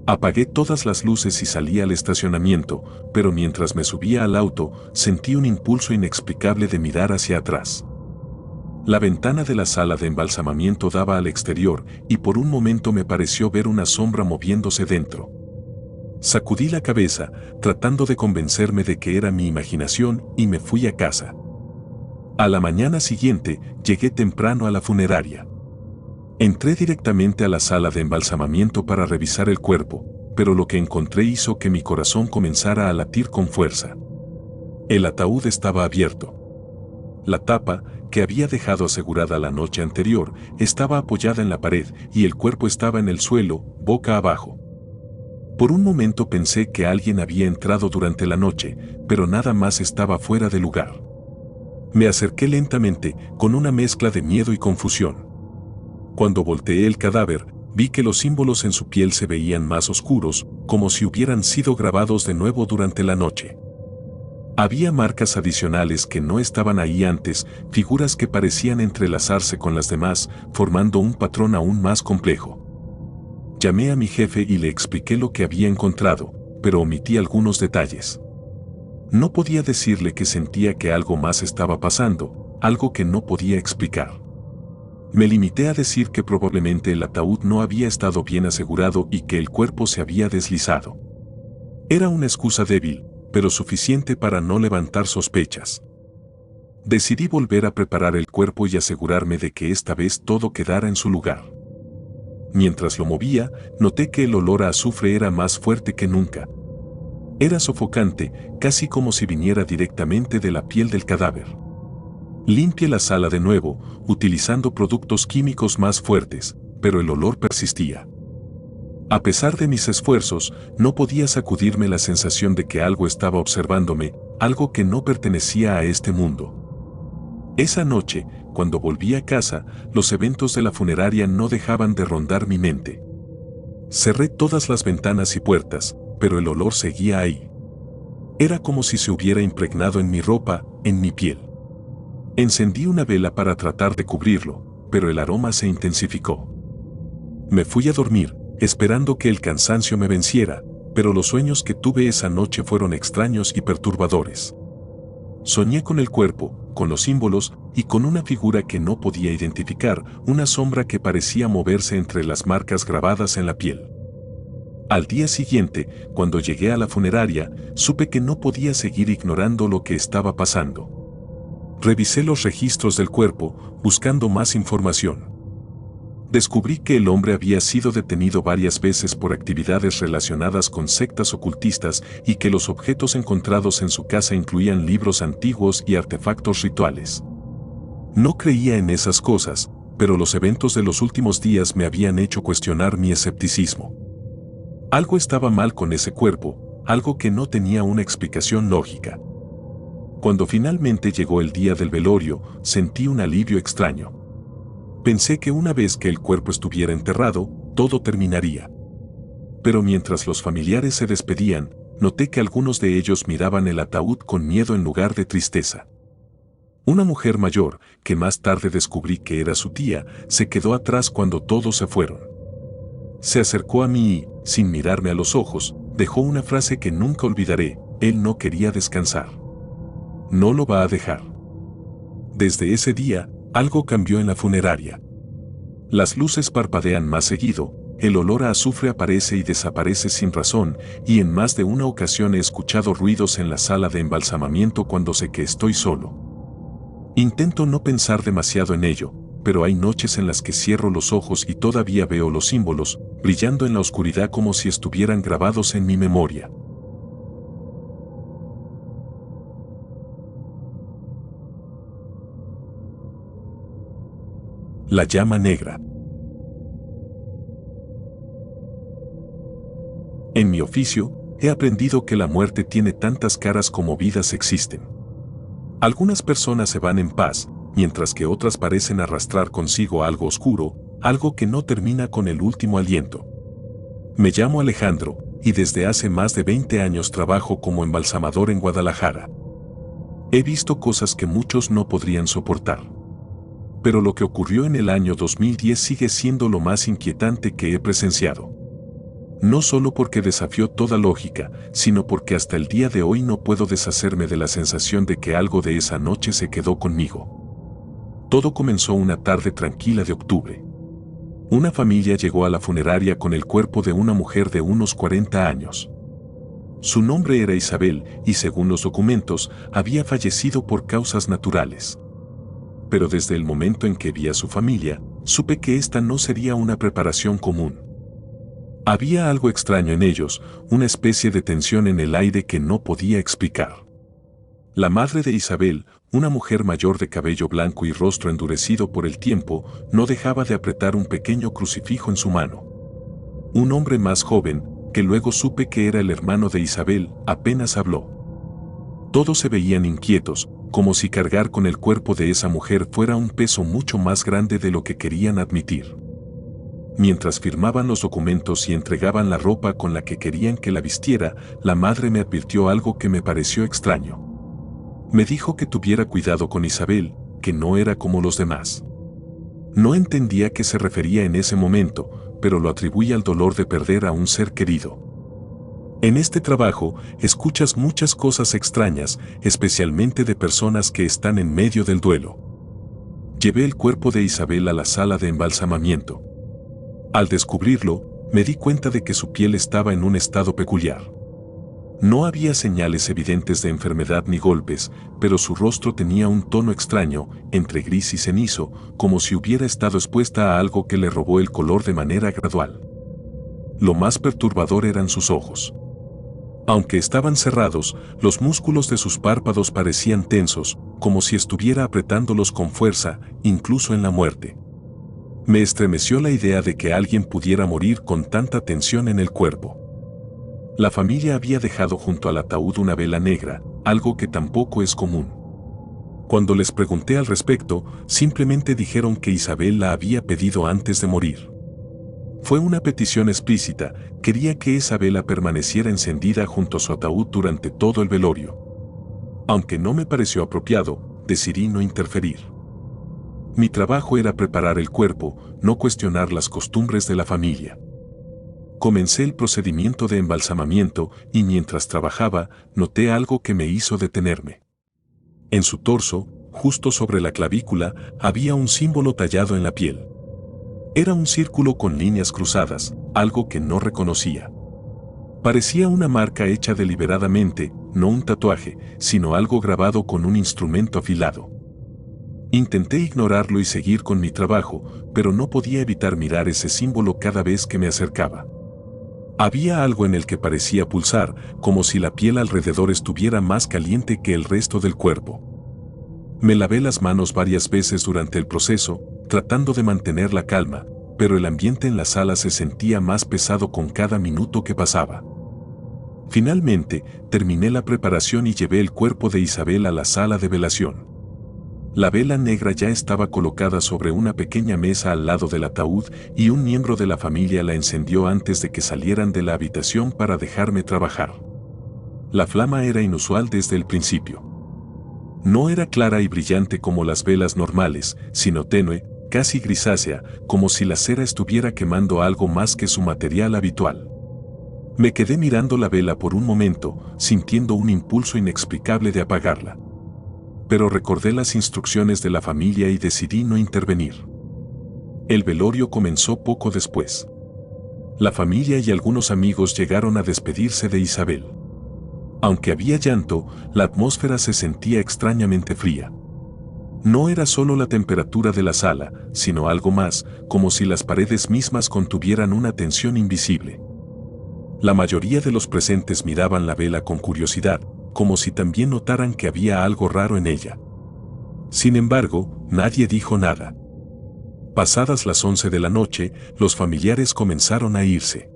Apagué todas las luces y salí al estacionamiento, pero mientras me subía al auto, sentí un impulso inexplicable de mirar hacia atrás. La ventana de la sala de embalsamamiento daba al exterior, y por un momento me pareció ver una sombra moviéndose dentro. Sacudí la cabeza, tratando de convencerme de que era mi imaginación, y me fui a casa. A la mañana siguiente, llegué temprano a la funeraria. Entré directamente a la sala de embalsamamiento para revisar el cuerpo, pero lo que encontré hizo que mi corazón comenzara a latir con fuerza. El ataúd estaba abierto. La tapa, que había dejado asegurada la noche anterior, estaba apoyada en la pared y el cuerpo estaba en el suelo, boca abajo. Por un momento pensé que alguien había entrado durante la noche, pero nada más estaba fuera de lugar. Me acerqué lentamente, con una mezcla de miedo y confusión. Cuando volteé el cadáver, vi que los símbolos en su piel se veían más oscuros, como si hubieran sido grabados de nuevo durante la noche. Había marcas adicionales que no estaban ahí antes, figuras que parecían entrelazarse con las demás, formando un patrón aún más complejo. Llamé a mi jefe y le expliqué lo que había encontrado, pero omití algunos detalles. No podía decirle que sentía que algo más estaba pasando, algo que no podía explicar. Me limité a decir que probablemente el ataúd no había estado bien asegurado y que el cuerpo se había deslizado. Era una excusa débil, pero suficiente para no levantar sospechas. Decidí volver a preparar el cuerpo y asegurarme de que esta vez todo quedara en su lugar. Mientras lo movía, noté que el olor a azufre era más fuerte que nunca. Era sofocante, casi como si viniera directamente de la piel del cadáver. Limpié la sala de nuevo, utilizando productos químicos más fuertes, pero el olor persistía. A pesar de mis esfuerzos, no podía sacudirme la sensación de que algo estaba observándome, algo que no pertenecía a este mundo. Esa noche, cuando volví a casa, los eventos de la funeraria no dejaban de rondar mi mente. Cerré todas las ventanas y puertas, pero el olor seguía ahí. Era como si se hubiera impregnado en mi ropa, en mi piel. Encendí una vela para tratar de cubrirlo, pero el aroma se intensificó. Me fui a dormir, esperando que el cansancio me venciera, pero los sueños que tuve esa noche fueron extraños y perturbadores. Soñé con el cuerpo, con los símbolos y con una figura que no podía identificar, una sombra que parecía moverse entre las marcas grabadas en la piel. Al día siguiente, cuando llegué a la funeraria, supe que no podía seguir ignorando lo que estaba pasando. Revisé los registros del cuerpo, buscando más información. Descubrí que el hombre había sido detenido varias veces por actividades relacionadas con sectas ocultistas y que los objetos encontrados en su casa incluían libros antiguos y artefactos rituales. No creía en esas cosas, pero los eventos de los últimos días me habían hecho cuestionar mi escepticismo. Algo estaba mal con ese cuerpo, algo que no tenía una explicación lógica. Cuando finalmente llegó el día del velorio, sentí un alivio extraño. Pensé que una vez que el cuerpo estuviera enterrado, todo terminaría. Pero mientras los familiares se despedían, noté que algunos de ellos miraban el ataúd con miedo en lugar de tristeza. Una mujer mayor, que más tarde descubrí que era su tía, se quedó atrás cuando todos se fueron. Se acercó a mí y, sin mirarme a los ojos, dejó una frase que nunca olvidaré: él no quería descansar. No lo va a dejar. Desde ese día, algo cambió en la funeraria. Las luces parpadean más seguido, el olor a azufre aparece y desaparece sin razón, y en más de una ocasión he escuchado ruidos en la sala de embalsamamiento cuando sé que estoy solo. Intento no pensar demasiado en ello, pero hay noches en las que cierro los ojos y todavía veo los símbolos, brillando en la oscuridad como si estuvieran grabados en mi memoria. La llama negra. En mi oficio, he aprendido que la muerte tiene tantas caras como vidas existen. Algunas personas se van en paz, mientras que otras parecen arrastrar consigo algo oscuro, algo que no termina con el último aliento. Me llamo Alejandro, y desde hace más de 20 años trabajo como embalsamador en Guadalajara. He visto cosas que muchos no podrían soportar. Pero lo que ocurrió en el año 2010 sigue siendo lo más inquietante que he presenciado. No solo porque desafió toda lógica, sino porque hasta el día de hoy no puedo deshacerme de la sensación de que algo de esa noche se quedó conmigo. Todo comenzó una tarde tranquila de octubre. Una familia llegó a la funeraria con el cuerpo de una mujer de unos 40 años. Su nombre era Isabel y, según los documentos, había fallecido por causas naturales. Pero desde el momento en que vi a su familia, supe que esta no sería una preparación común. Había algo extraño en ellos, una especie de tensión en el aire que no podía explicar. La madre de Isabel, una mujer mayor de cabello blanco y rostro endurecido por el tiempo, no dejaba de apretar un pequeño crucifijo en su mano. Un hombre más joven, que luego supe que era el hermano de Isabel, apenas habló. Todos se veían inquietos, como si cargar con el cuerpo de esa mujer fuera un peso mucho más grande de lo que querían admitir. Mientras firmaban los documentos y entregaban la ropa con la que querían que la vistiera, la madre me advirtió algo que me pareció extraño. Me dijo que tuviera cuidado con Isabel, que no era como los demás. No entendía a qué se refería en ese momento, pero lo atribuía al dolor de perder a un ser querido. En este trabajo, escuchas muchas cosas extrañas, especialmente de personas que están en medio del duelo. Llevé el cuerpo de Isabel a la sala de embalsamamiento. Al descubrirlo, me di cuenta de que su piel estaba en un estado peculiar. No había señales evidentes de enfermedad ni golpes, pero su rostro tenía un tono extraño, entre gris y cenizo, como si hubiera estado expuesta a algo que le robó el color de manera gradual. Lo más perturbador eran sus ojos. Aunque estaban cerrados, los músculos de sus párpados parecían tensos, como si estuviera apretándolos con fuerza, incluso en la muerte. Me estremeció la idea de que alguien pudiera morir con tanta tensión en el cuerpo. La familia había dejado junto al ataúd una vela negra, algo que tampoco es común. Cuando les pregunté al respecto, simplemente dijeron que Isabel la había pedido antes de morir. Fue una petición explícita, quería que esa vela permaneciera encendida junto a su ataúd durante todo el velorio. Aunque no me pareció apropiado, decidí no interferir. Mi trabajo era preparar el cuerpo, no cuestionar las costumbres de la familia. Comencé el procedimiento de embalsamamiento y mientras trabajaba, noté algo que me hizo detenerme. En su torso, justo sobre la clavícula, había un símbolo tallado en la piel. Era un círculo con líneas cruzadas, algo que no reconocía. Parecía una marca hecha deliberadamente, no un tatuaje, sino algo grabado con un instrumento afilado. Intenté ignorarlo y seguir con mi trabajo, pero no podía evitar mirar ese símbolo cada vez que me acercaba. Había algo en el que parecía pulsar, como si la piel alrededor estuviera más caliente que el resto del cuerpo. Me lavé las manos varias veces durante el proceso, tratando de mantener la calma, pero el ambiente en la sala se sentía más pesado con cada minuto que pasaba. Finalmente, terminé la preparación y llevé el cuerpo de Isabel a la sala de velación. La vela negra ya estaba colocada sobre una pequeña mesa al lado del ataúd y un miembro de la familia la encendió antes de que salieran de la habitación para dejarme trabajar. La flama era inusual desde el principio. No era clara y brillante como las velas normales, sino tenue, casi grisácea, como si la cera estuviera quemando algo más que su material habitual. Me quedé mirando la vela por un momento, sintiendo un impulso inexplicable de apagarla. Pero recordé las instrucciones de la familia y decidí no intervenir. El velorio comenzó poco después. La familia y algunos amigos llegaron a despedirse de Isabel. Aunque había llanto, la atmósfera se sentía extrañamente fría. No era solo la temperatura de la sala, sino algo más, como si las paredes mismas contuvieran una tensión invisible. La mayoría de los presentes miraban la vela con curiosidad, como si también notaran que había algo raro en ella. Sin embargo, nadie dijo nada. Pasadas las 11 de la noche, los familiares comenzaron a irse.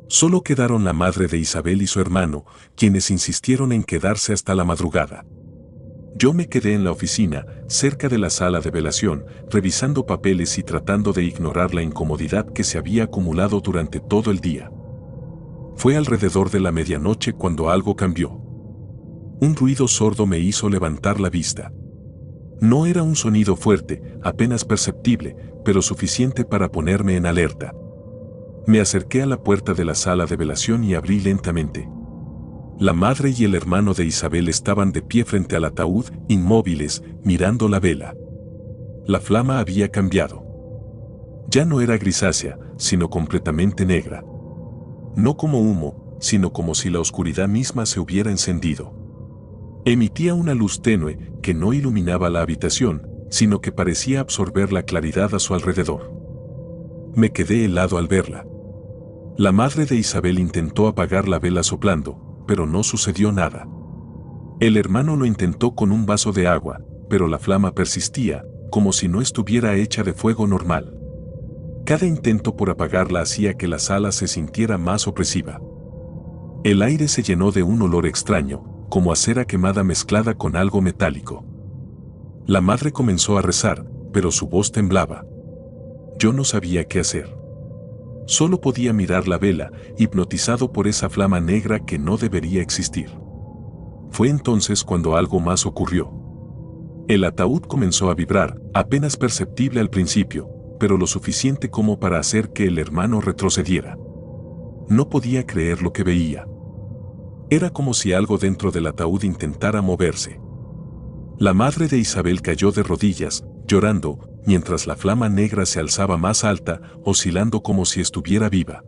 Solo quedaron la madre de Isabel y su hermano, quienes insistieron en quedarse hasta la madrugada. Yo me quedé en la oficina, cerca de la sala de velación, revisando papeles y tratando de ignorar la incomodidad que se había acumulado durante todo el día. Fue alrededor de la medianoche cuando algo cambió. Un ruido sordo me hizo levantar la vista. No era un sonido fuerte, apenas perceptible, pero suficiente para ponerme en alerta. Me acerqué a la puerta de la sala de velación y abrí lentamente. La madre y el hermano de Isabel estaban de pie frente al ataúd, inmóviles, mirando la vela. La flama había cambiado. Ya no era grisácea, sino completamente negra. No como humo, sino como si la oscuridad misma se hubiera encendido. Emitía una luz tenue que no iluminaba la habitación, sino que parecía absorber la claridad a su alrededor. Me quedé helado al verla. La madre de Isabel intentó apagar la vela soplando, pero no sucedió nada. El hermano lo intentó con un vaso de agua, pero la flama persistía, como si no estuviera hecha de fuego normal. Cada intento por apagarla hacía que la sala se sintiera más opresiva. El aire se llenó de un olor extraño, como a cera quemada mezclada con algo metálico. La madre comenzó a rezar, pero su voz temblaba. Yo no sabía qué hacer. Solo podía mirar la vela, hipnotizado por esa flama negra que no debería existir. Fue entonces cuando algo más ocurrió. El ataúd comenzó a vibrar, apenas perceptible al principio, pero lo suficiente como para hacer que el hermano retrocediera. No podía creer lo que veía. Era como si algo dentro del ataúd intentara moverse. La madre de Isabel cayó de rodillas, llorando, mientras la flama negra se alzaba más alta, oscilando como si estuviera viva.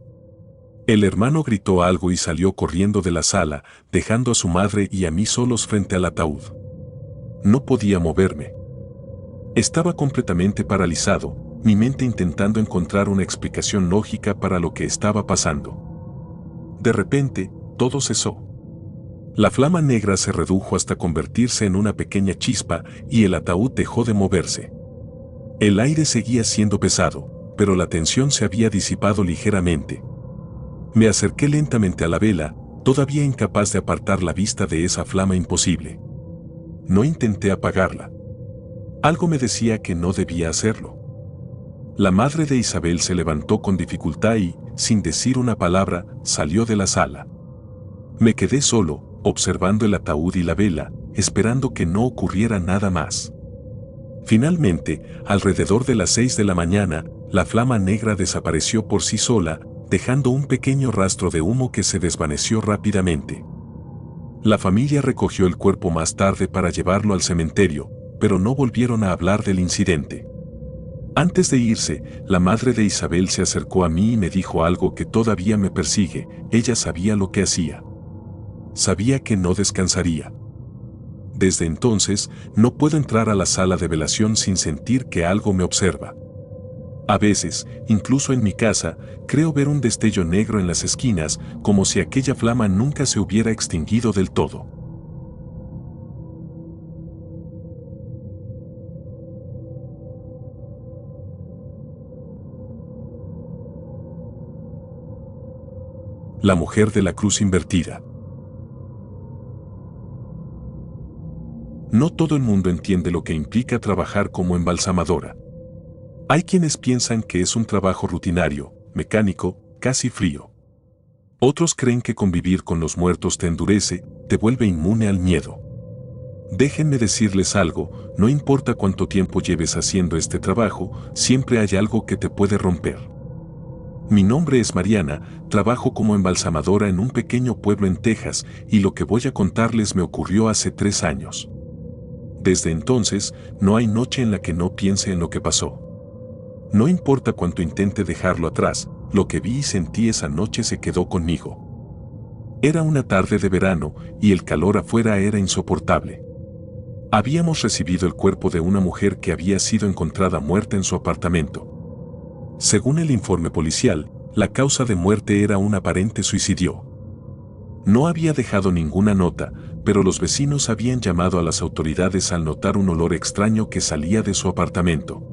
El hermano gritó algo y salió corriendo de la sala, dejando a su madre y a mí solos frente al ataúd. No podía moverme. Estaba completamente paralizado, mi mente intentando encontrar una explicación lógica para lo que estaba pasando. De repente, todo cesó. La flama negra se redujo hasta convertirse en una pequeña chispa y el ataúd dejó de moverse. El aire seguía siendo pesado, pero la tensión se había disipado ligeramente. Me acerqué lentamente a la vela, todavía incapaz de apartar la vista de esa flama imposible. No intenté apagarla. Algo me decía que no debía hacerlo. La madre de Isabel se levantó con dificultad y, sin decir una palabra, salió de la sala. Me quedé solo, observando el ataúd y la vela, esperando que no ocurriera nada más. Finalmente, alrededor de las 6 de la mañana, la flama negra desapareció por sí sola, dejando un pequeño rastro de humo que se desvaneció rápidamente. La familia recogió el cuerpo más tarde para llevarlo al cementerio, pero no volvieron a hablar del incidente. Antes de irse, la madre de Isabel se acercó a mí y me dijo algo que todavía me persigue. Ella sabía lo que hacía. Sabía que no descansaría. Desde entonces, no puedo entrar a la sala de velación sin sentir que algo me observa. A veces, incluso en mi casa, creo ver un destello negro en las esquinas, como si aquella flama nunca se hubiera extinguido del todo. La mujer de la cruz invertida. No todo el mundo entiende lo que implica trabajar como embalsamadora. Hay quienes piensan que es un trabajo rutinario, mecánico, casi frío. Otros creen que convivir con los muertos te endurece, te vuelve inmune al miedo. Déjenme decirles algo, no importa cuánto tiempo lleves haciendo este trabajo, siempre hay algo que te puede romper. Mi nombre es Mariana, trabajo como embalsamadora en un pequeño pueblo en Texas y lo que voy a contarles me ocurrió hace 3 años. Desde entonces, no hay noche en la que no piense en lo que pasó. No importa cuánto intente dejarlo atrás, lo que vi y sentí esa noche se quedó conmigo. Era una tarde de verano y el calor afuera era insoportable. Habíamos recibido el cuerpo de una mujer que había sido encontrada muerta en su apartamento. Según el informe policial, la causa de muerte era un aparente suicidio. No había dejado ninguna nota, pero los vecinos habían llamado a las autoridades al notar un olor extraño que salía de su apartamento.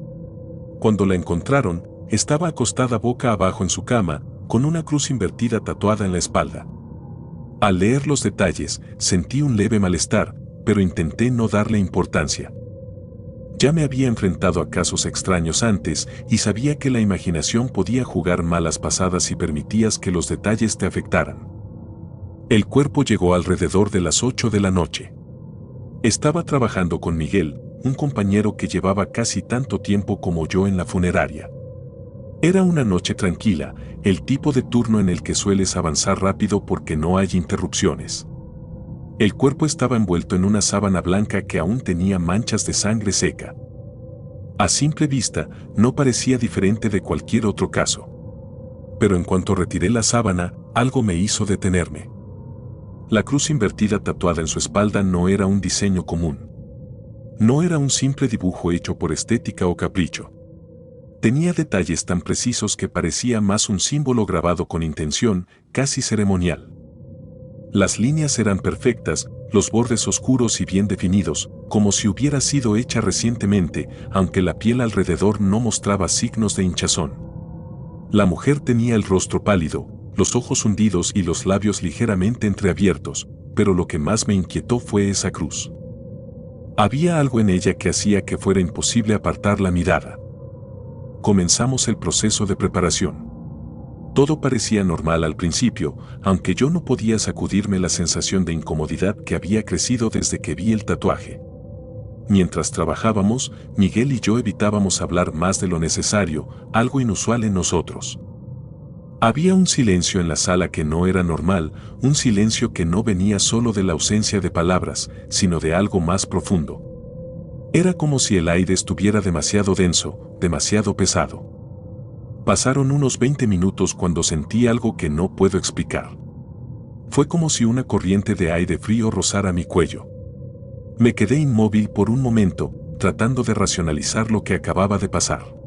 Cuando la encontraron, estaba acostada boca abajo en su cama, con una cruz invertida tatuada en la espalda. Al leer los detalles, sentí un leve malestar, pero intenté no darle importancia. Ya me había enfrentado a casos extraños antes y sabía que la imaginación podía jugar malas pasadas si permitías que los detalles te afectaran. El cuerpo llegó alrededor de las 8 de la noche. Estaba trabajando con Miguel, un compañero que llevaba casi tanto tiempo como yo en la funeraria. Era una noche tranquila, el tipo de turno en el que sueles avanzar rápido porque no hay interrupciones. El cuerpo estaba envuelto en una sábana blanca que aún tenía manchas de sangre seca. A simple vista, no parecía diferente de cualquier otro caso. Pero en cuanto retiré la sábana, algo me hizo detenerme. La cruz invertida tatuada en su espalda no era un diseño común. No era un simple dibujo hecho por estética o capricho. Tenía detalles tan precisos que parecía más un símbolo grabado con intención, casi ceremonial. Las líneas eran perfectas, los bordes oscuros y bien definidos, como si hubiera sido hecha recientemente, aunque la piel alrededor no mostraba signos de hinchazón. La mujer tenía el rostro pálido, los ojos hundidos y los labios ligeramente entreabiertos, pero lo que más me inquietó fue esa cruz. Había algo en ella que hacía que fuera imposible apartar la mirada. Comenzamos el proceso de preparación. Todo parecía normal al principio, aunque yo no podía sacudirme la sensación de incomodidad que había crecido desde que vi el tatuaje. Mientras trabajábamos, Miguel y yo evitábamos hablar más de lo necesario, algo inusual en nosotros. Había un silencio en la sala que no era normal, un silencio que no venía solo de la ausencia de palabras, sino de algo más profundo. Era como si el aire estuviera demasiado denso, demasiado pesado. Pasaron unos 20 minutos cuando sentí algo que no puedo explicar. Fue como si una corriente de aire frío rozara mi cuello. Me quedé inmóvil por un momento, tratando de racionalizar lo que acababa de pasar.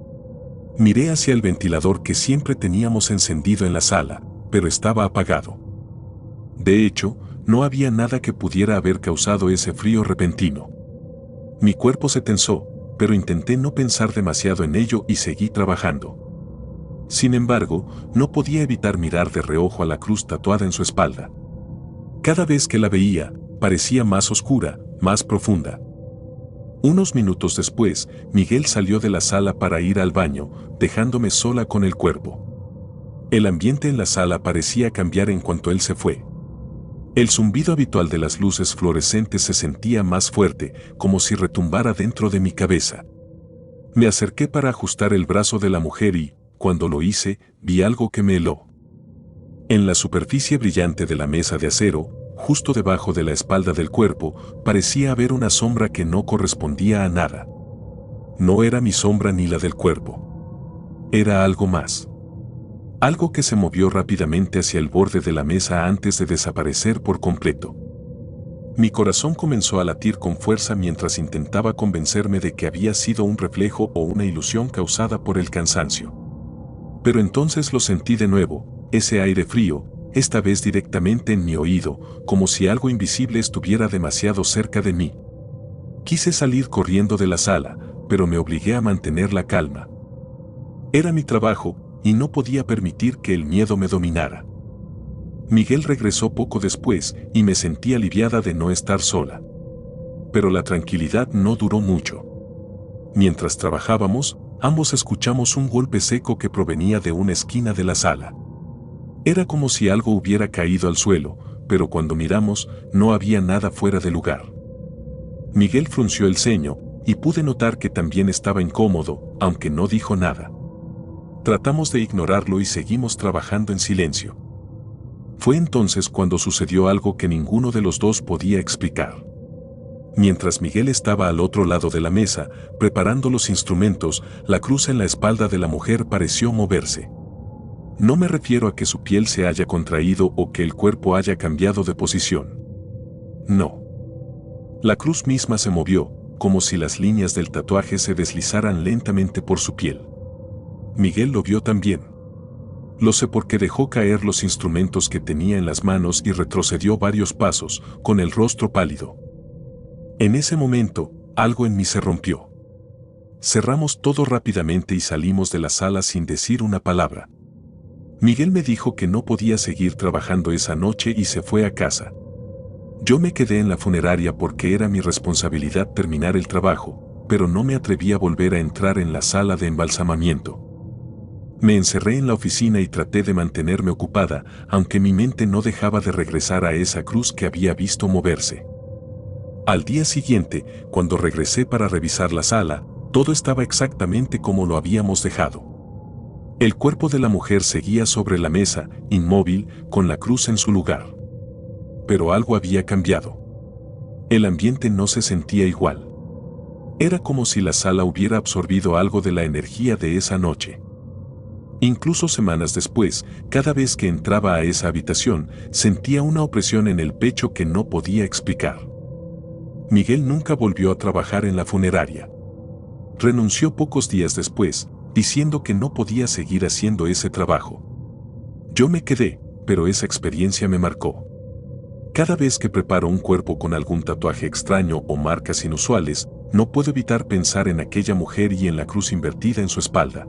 Miré hacia el ventilador que siempre teníamos encendido en la sala, pero estaba apagado. De hecho, no había nada que pudiera haber causado ese frío repentino. Mi cuerpo se tensó, pero intenté no pensar demasiado en ello y seguí trabajando. Sin embargo, no podía evitar mirar de reojo a la cruz tatuada en su espalda. Cada vez que la veía, parecía más oscura, más profunda. Unos minutos después, Miguel salió de la sala para ir al baño, dejándome sola con el cuerpo. El ambiente en la sala parecía cambiar en cuanto él se fue. El zumbido habitual de las luces fluorescentes se sentía más fuerte, como si retumbara dentro de mi cabeza. Me acerqué para ajustar el brazo de la mujer y, cuando lo hice, vi algo que me heló. En la superficie brillante de la mesa de acero, justo debajo de la espalda del cuerpo, parecía haber una sombra que no correspondía a nada. No era mi sombra ni la del cuerpo. Era algo más. Algo que se movió rápidamente hacia el borde de la mesa antes de desaparecer por completo. Mi corazón comenzó a latir con fuerza mientras intentaba convencerme de que había sido un reflejo o una ilusión causada por el cansancio. Pero entonces lo sentí de nuevo, ese aire frío, esta vez directamente en mi oído, como si algo invisible estuviera demasiado cerca de mí. Quise salir corriendo de la sala, pero me obligué a mantener la calma. Era mi trabajo, y no podía permitir que el miedo me dominara. Miguel regresó poco después, y me sentí aliviada de no estar sola. Pero la tranquilidad no duró mucho. Mientras trabajábamos, ambos escuchamos un golpe seco que provenía de una esquina de la sala. Era como si algo hubiera caído al suelo, pero cuando miramos, no había nada fuera de lugar. Miguel frunció el ceño, y pude notar que también estaba incómodo, aunque no dijo nada. Tratamos de ignorarlo y seguimos trabajando en silencio. Fue entonces cuando sucedió algo que ninguno de los dos podía explicar. Mientras Miguel estaba al otro lado de la mesa, preparando los instrumentos, la cruz en la espalda de la mujer pareció moverse. No me refiero a que su piel se haya contraído o que el cuerpo haya cambiado de posición. No. La cruz misma se movió, como si las líneas del tatuaje se deslizaran lentamente por su piel. Miguel lo vio también. Lo sé porque dejó caer los instrumentos que tenía en las manos y retrocedió varios pasos, con el rostro pálido. En ese momento, algo en mí se rompió. Cerramos todo rápidamente y salimos de la sala sin decir una palabra. Miguel me dijo que no podía seguir trabajando esa noche y se fue a casa. Yo me quedé en la funeraria porque era mi responsabilidad terminar el trabajo, pero no me atreví a volver a entrar en la sala de embalsamamiento. Me encerré en la oficina y traté de mantenerme ocupada, aunque mi mente no dejaba de regresar a esa cruz que había visto moverse. Al día siguiente, cuando regresé para revisar la sala, todo estaba exactamente como lo habíamos dejado. El cuerpo de la mujer seguía sobre la mesa, inmóvil, con la cruz en su lugar. Pero algo había cambiado. El ambiente no se sentía igual. Era como si la sala hubiera absorbido algo de la energía de esa noche. Incluso semanas después, cada vez que entraba a esa habitación, sentía una opresión en el pecho que no podía explicar. Miguel nunca volvió a trabajar en la funeraria. Renunció pocos días después, diciendo que no podía seguir haciendo ese trabajo. Yo me quedé, pero esa experiencia me marcó. Cada vez que preparo un cuerpo con algún tatuaje extraño o marcas inusuales, no puedo evitar pensar en aquella mujer y en la cruz invertida en su espalda.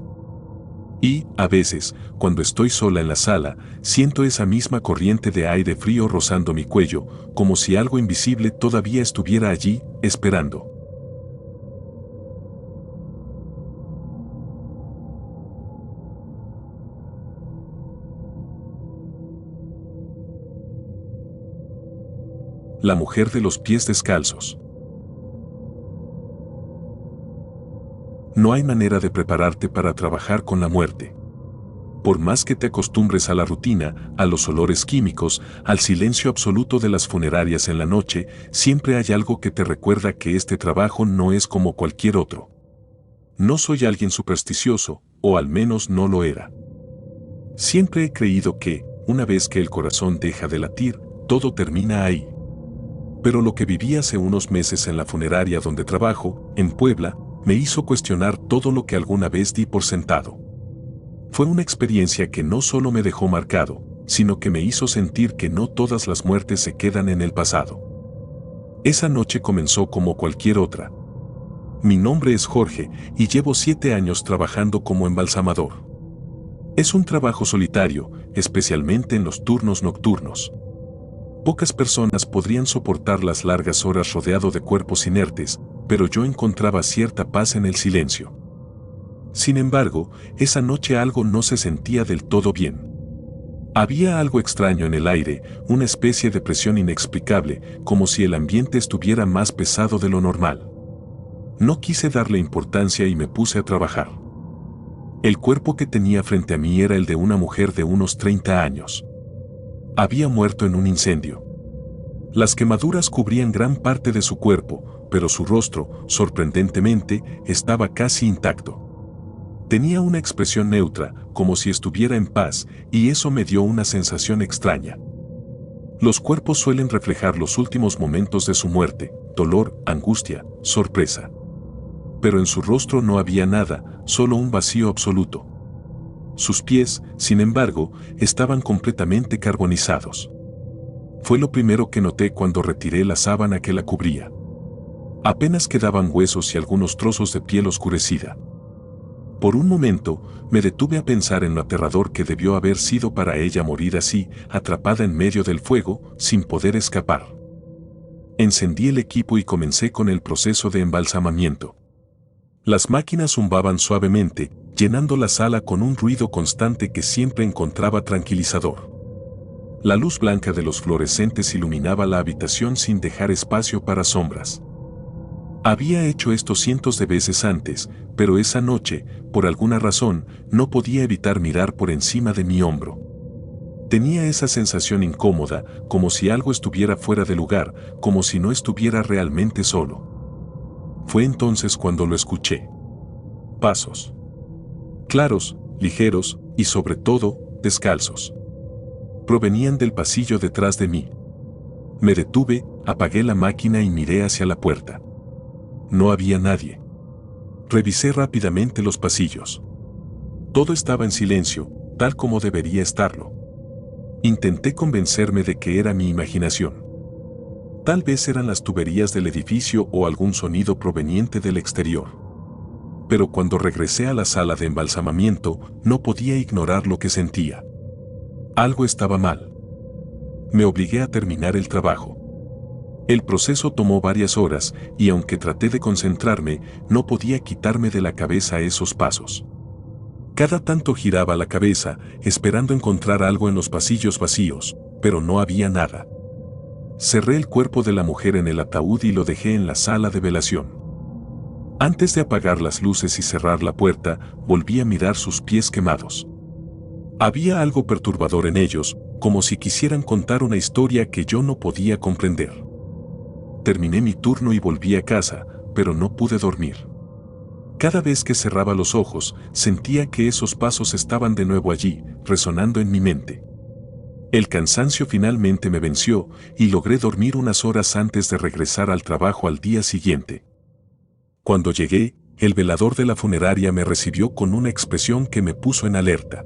Y, a veces, cuando estoy sola en la sala, siento esa misma corriente de aire frío rozando mi cuello, como si algo invisible todavía estuviera allí, esperando. La mujer de los pies descalzos. No hay manera de prepararte para trabajar con la muerte. Por más que te acostumbres a la rutina, a los olores químicos, al silencio absoluto de las funerarias en la noche, siempre hay algo que te recuerda que este trabajo no es como cualquier otro. No soy alguien supersticioso, o al menos no lo era. Siempre he creído que, una vez que el corazón deja de latir, todo termina ahí. Pero lo que viví hace unos meses en la funeraria donde trabajo, en Puebla, me hizo cuestionar todo lo que alguna vez di por sentado. Fue una experiencia que no solo me dejó marcado, sino que me hizo sentir que no todas las muertes se quedan en el pasado. Esa noche comenzó como cualquier otra. Mi nombre es Jorge y llevo 7 años trabajando como embalsamador. Es un trabajo solitario, especialmente en los turnos nocturnos. Pocas personas podrían soportar las largas horas rodeado de cuerpos inertes, pero yo encontraba cierta paz en el silencio. Sin embargo, esa noche algo no se sentía del todo bien. Había algo extraño en el aire, una especie de presión inexplicable, como si el ambiente estuviera más pesado de lo normal. No quise darle importancia y me puse a trabajar. El cuerpo que tenía frente a mí era el de una mujer de unos 30 años. Había muerto en un incendio. Las quemaduras cubrían gran parte de su cuerpo, pero su rostro, sorprendentemente, estaba casi intacto. Tenía una expresión neutra, como si estuviera en paz, y eso me dio una sensación extraña. Los cuerpos suelen reflejar los últimos momentos de su muerte, dolor, angustia, sorpresa. Pero en su rostro no había nada, solo un vacío absoluto. Sus pies, sin embargo, estaban completamente carbonizados. Fue lo primero que noté cuando retiré la sábana que la cubría. Apenas quedaban huesos y algunos trozos de piel oscurecida. Por un momento, me detuve a pensar en lo aterrador que debió haber sido para ella morir así, atrapada en medio del fuego, sin poder escapar. Encendí el equipo y comencé con el proceso de embalsamamiento. Las máquinas zumbaban suavemente, llenando la sala con un ruido constante que siempre encontraba tranquilizador. La luz blanca de los fluorescentes iluminaba la habitación sin dejar espacio para sombras. Había hecho esto cientos de veces antes, pero esa noche, por alguna razón, no podía evitar mirar por encima de mi hombro. Tenía esa sensación incómoda, como si algo estuviera fuera de lugar, como si no estuviera realmente solo. Fue entonces cuando lo escuché. Pasos. Claros, ligeros, y sobre todo, descalzos. Provenían del pasillo detrás de mí. Me detuve, apagué la máquina y miré hacia la puerta. No había nadie. Revisé rápidamente los pasillos. Todo estaba en silencio, tal como debería estarlo. Intenté convencerme de que era mi imaginación. Tal vez eran las tuberías del edificio o algún sonido proveniente del exterior. Pero cuando regresé a la sala de embalsamamiento, no podía ignorar lo que sentía. Algo estaba mal. Me obligué a terminar el trabajo. El proceso tomó varias horas y aunque traté de concentrarme, no podía quitarme de la cabeza esos pasos. Cada tanto giraba la cabeza, esperando encontrar algo en los pasillos vacíos, pero no había nada. Cerré el cuerpo de la mujer en el ataúd y lo dejé en la sala de velación. Antes de apagar las luces y cerrar la puerta, volví a mirar sus pies quemados. Había algo perturbador en ellos, como si quisieran contar una historia que yo no podía comprender. Terminé mi turno y volví a casa, pero no pude dormir. Cada vez que cerraba los ojos, sentía que esos pasos estaban de nuevo allí, resonando en mi mente. El cansancio finalmente me venció y logré dormir unas horas antes de regresar al trabajo al día siguiente. Cuando llegué, el velador de la funeraria me recibió con una expresión que me puso en alerta.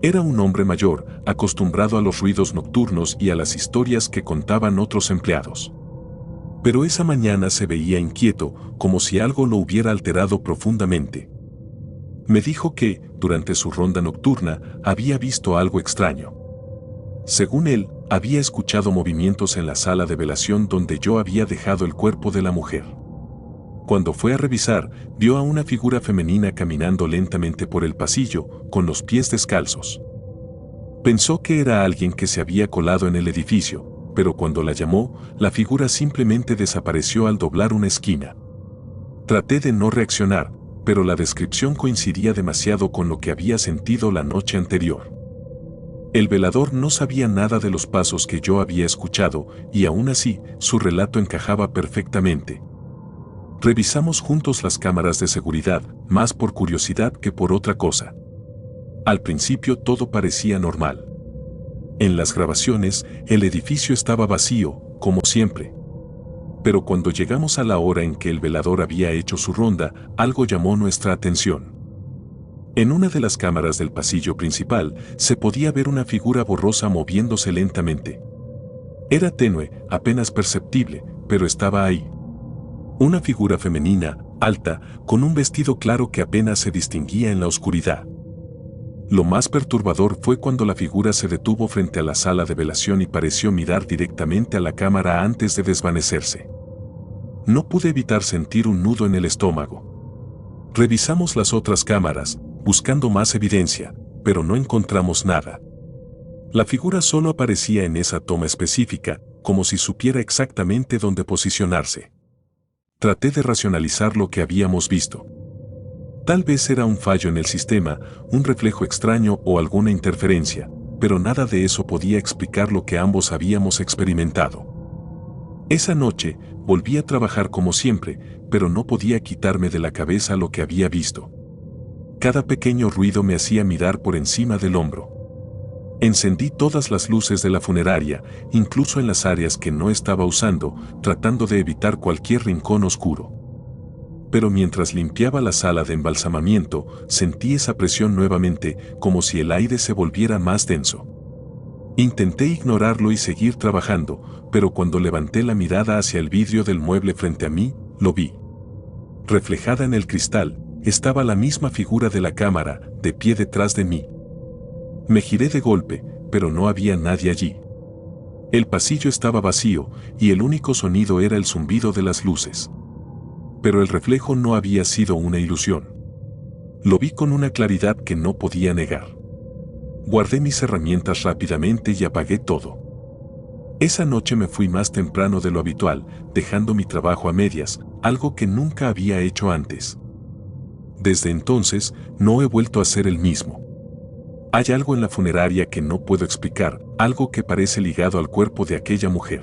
Era un hombre mayor, acostumbrado a los ruidos nocturnos y a las historias que contaban otros empleados. Pero esa mañana se veía inquieto, como si algo lo hubiera alterado profundamente. Me dijo que, durante su ronda nocturna, había visto algo extraño. Según él, había escuchado movimientos en la sala de velación donde yo había dejado el cuerpo de la mujer. Cuando fue a revisar, vio a una figura femenina caminando lentamente por el pasillo, con los pies descalzos. Pensó que era alguien que se había colado en el edificio, pero cuando la llamó, la figura simplemente desapareció al doblar una esquina. Traté de no reaccionar, pero la descripción coincidía demasiado con lo que había sentido la noche anterior. El velador no sabía nada de los pasos que yo había escuchado, y aún así, su relato encajaba perfectamente. Revisamos juntos las cámaras de seguridad, más por curiosidad que por otra cosa. Al principio todo parecía normal. En las grabaciones, el edificio estaba vacío, como siempre. Pero cuando llegamos a la hora en que el velador había hecho su ronda, algo llamó nuestra atención. En una de las cámaras del pasillo principal, se podía ver una figura borrosa moviéndose lentamente. Era tenue, apenas perceptible, pero estaba ahí. Una figura femenina, alta, con un vestido claro que apenas se distinguía en la oscuridad. Lo más perturbador fue cuando la figura se detuvo frente a la sala de velación y pareció mirar directamente a la cámara antes de desvanecerse. No pude evitar sentir un nudo en el estómago. Revisamos las otras cámaras, buscando más evidencia, pero no encontramos nada. La figura solo aparecía en esa toma específica, como si supiera exactamente dónde posicionarse. Traté de racionalizar lo que habíamos visto. Tal vez era un fallo en el sistema, un reflejo extraño o alguna interferencia, pero nada de eso podía explicar lo que ambos habíamos experimentado. Esa noche, volví a trabajar como siempre, pero no podía quitarme de la cabeza lo que había visto. Cada pequeño ruido me hacía mirar por encima del hombro. Encendí todas las luces de la funeraria, incluso en las áreas que no estaba usando, tratando de evitar cualquier rincón oscuro. Pero mientras limpiaba la sala de embalsamamiento, sentí esa presión nuevamente, como si el aire se volviera más denso. Intenté ignorarlo y seguir trabajando, pero cuando levanté la mirada hacia el vidrio del mueble frente a mí, lo vi. Reflejada en el cristal, estaba la misma figura de la cámara, de pie detrás de mí. Me giré de golpe, pero no había nadie allí. El pasillo estaba vacío, y el único sonido era el zumbido de las luces. Pero el reflejo no había sido una ilusión. Lo vi con una claridad que no podía negar. Guardé mis herramientas rápidamente y apagué todo. Esa noche me fui más temprano de lo habitual, dejando mi trabajo a medias, algo que nunca había hecho antes. Desde entonces, no he vuelto a ser el mismo. Hay algo en la funeraria que no puedo explicar, algo que parece ligado al cuerpo de aquella mujer.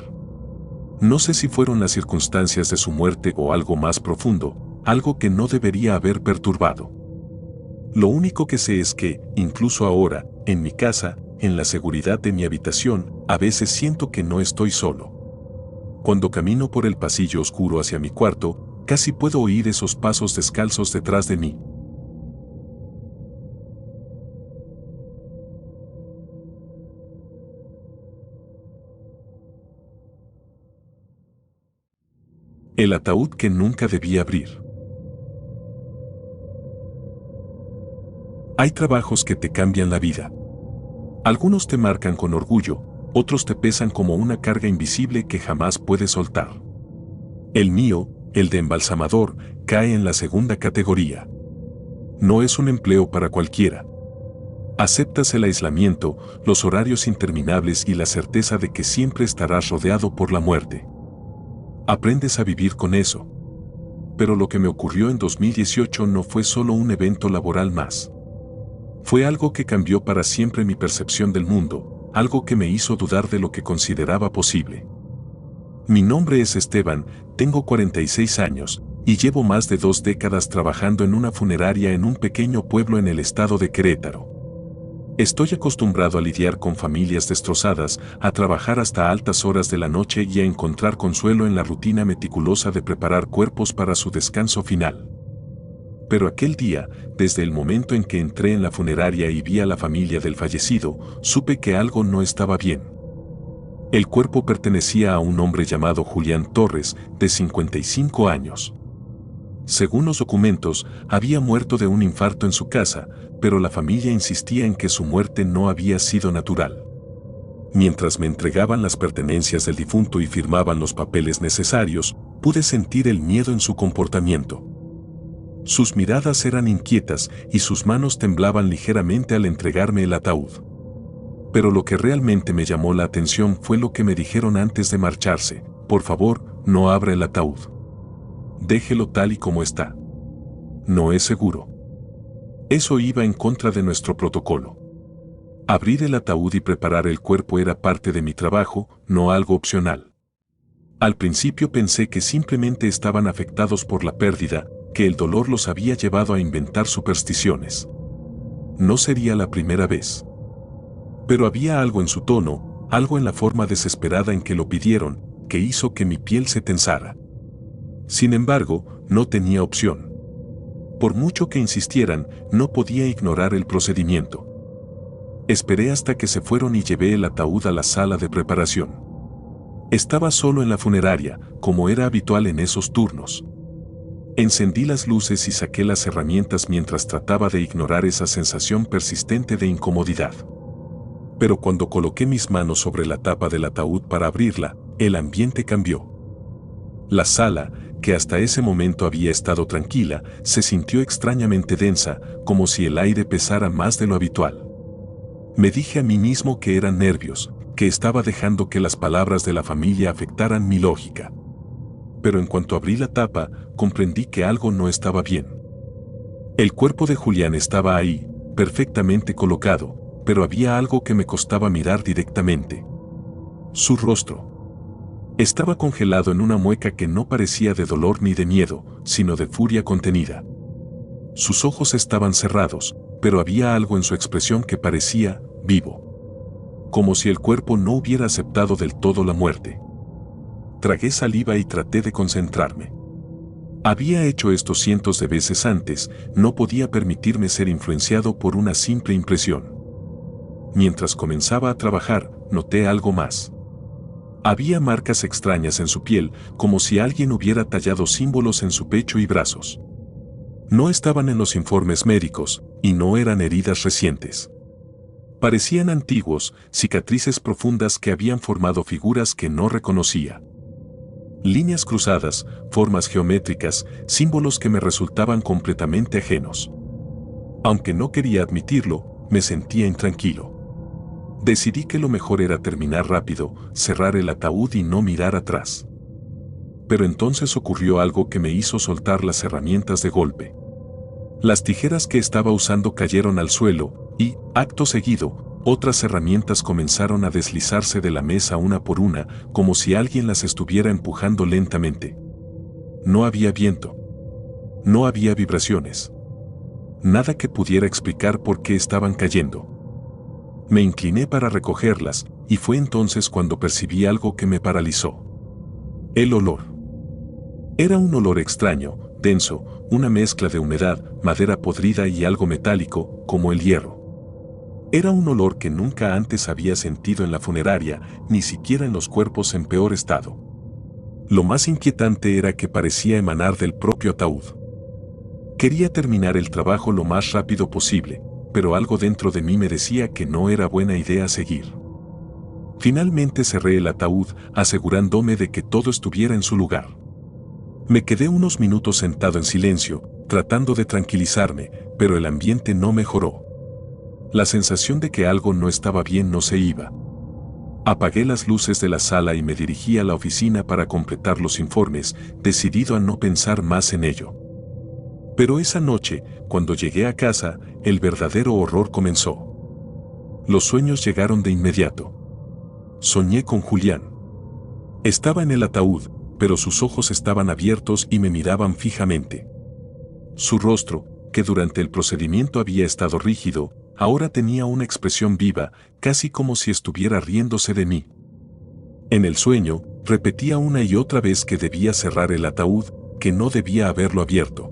No sé si fueron las circunstancias de su muerte o algo más profundo, algo que no debería haber perturbado. Lo único que sé es que, incluso ahora, en mi casa, en la seguridad de mi habitación, a veces siento que no estoy solo. Cuando camino por el pasillo oscuro hacia mi cuarto, casi puedo oír esos pasos descalzos detrás de mí. El ataúd que nunca debí abrir. Hay trabajos que te cambian la vida. Algunos te marcan con orgullo, otros te pesan como una carga invisible que jamás puedes soltar. El mío, el de embalsamador, cae en la segunda categoría. No es un empleo para cualquiera. Aceptas el aislamiento, los horarios interminables y la certeza de que siempre estarás rodeado por la muerte. Aprendes a vivir con eso. Pero lo que me ocurrió en 2018 no fue solo un evento laboral más. Fue algo que cambió para siempre mi percepción del mundo, algo que me hizo dudar de lo que consideraba posible. Mi nombre es Esteban, tengo 46 años, y llevo más de 2 décadas trabajando en una funeraria en un pequeño pueblo en el estado de Querétaro. Estoy acostumbrado a lidiar con familias destrozadas, a trabajar hasta altas horas de la noche y a encontrar consuelo en la rutina meticulosa de preparar cuerpos para su descanso final. Pero aquel día, desde el momento en que entré en la funeraria y vi a la familia del fallecido, supe que algo no estaba bien. El cuerpo pertenecía a un hombre llamado Julián Torres, de 55 años. Según los documentos, había muerto de un infarto en su casa, pero la familia insistía en que su muerte no había sido natural. Mientras me entregaban las pertenencias del difunto y firmaban los papeles necesarios, pude sentir el miedo en su comportamiento. Sus miradas eran inquietas y sus manos temblaban ligeramente al entregarme el ataúd. Pero lo que realmente me llamó la atención fue lo que me dijeron antes de marcharse: por favor, no abra el ataúd. Déjelo tal y como está. No es seguro. Eso iba en contra de nuestro protocolo. Abrir el ataúd y preparar el cuerpo era parte de mi trabajo, no algo opcional. Al principio pensé que simplemente estaban afectados por la pérdida, que el dolor los había llevado a inventar supersticiones. No sería la primera vez. Pero había algo en su tono, algo en la forma desesperada en que lo pidieron, que hizo que mi piel se tensara. Sin embargo, no tenía opción. Por mucho que insistieran, no podía ignorar el procedimiento. Esperé hasta que se fueron y llevé el ataúd a la sala de preparación. Estaba solo en la funeraria, como era habitual en esos turnos. Encendí las luces y saqué las herramientas mientras trataba de ignorar esa sensación persistente de incomodidad. Pero cuando coloqué mis manos sobre la tapa del ataúd para abrirla, el ambiente cambió. La sala, que hasta ese momento había estado tranquila, se sintió extrañamente densa, como si el aire pesara más de lo habitual. Me dije a mí mismo que eran nervios, que estaba dejando que las palabras de la familia afectaran mi lógica. Pero en cuanto abrí la tapa, comprendí que algo no estaba bien. El cuerpo de Julián estaba ahí, perfectamente colocado, pero había algo que me costaba mirar directamente. Su rostro. Estaba congelado en una mueca que no parecía de dolor ni de miedo, sino de furia contenida. Sus ojos estaban cerrados, pero había algo en su expresión que parecía vivo. como si el cuerpo no hubiera aceptado del todo la muerte. Tragué saliva y traté de concentrarme. Había hecho esto cientos de veces antes, no podía permitirme ser influenciado por una simple impresión. Mientras comenzaba a trabajar, noté algo más. Había marcas extrañas en su piel, como si alguien hubiera tallado símbolos en su pecho y brazos. No estaban en los informes médicos, y no eran heridas recientes. Parecían antiguos, cicatrices profundas que habían formado figuras que no reconocía. Líneas cruzadas, formas geométricas, símbolos que me resultaban completamente ajenos. Aunque no quería admitirlo, me sentía intranquilo. Decidí que lo mejor era terminar rápido, cerrar el ataúd y no mirar atrás. Pero entonces ocurrió algo que me hizo soltar las herramientas de golpe. Las tijeras que estaba usando cayeron al suelo y, acto seguido, otras herramientas comenzaron a deslizarse de la mesa una por una, como si alguien las estuviera empujando lentamente. No había viento. No había vibraciones. Nada que pudiera explicar por qué estaban cayendo. Me incliné para recogerlas, y fue entonces cuando percibí algo que me paralizó. El olor. Era un olor extraño, denso, una mezcla de humedad, madera podrida y algo metálico, como el hierro. Era un olor que nunca antes había sentido en la funeraria, ni siquiera en los cuerpos en peor estado. Lo más inquietante era que parecía emanar del propio ataúd. Quería terminar el trabajo lo más rápido posible, pero algo dentro de mí me decía que no era buena idea seguir. Finalmente cerré el ataúd, asegurándome de que todo estuviera en su lugar. Me quedé unos minutos sentado en silencio, tratando de tranquilizarme, pero el ambiente no mejoró. La sensación de que algo no estaba bien no se iba. Apagué las luces de la sala y me dirigí a la oficina para completar los informes, decidido a no pensar más en ello. Pero esa noche, cuando llegué a casa, el verdadero horror comenzó. Los sueños llegaron de inmediato. Soñé con Julián. Estaba en el ataúd, pero sus ojos estaban abiertos y me miraban fijamente. Su rostro, que durante el procedimiento había estado rígido, ahora tenía una expresión viva, casi como si estuviera riéndose de mí. En el sueño, repetía una y otra vez que debía cerrar el ataúd, que no debía haberlo abierto.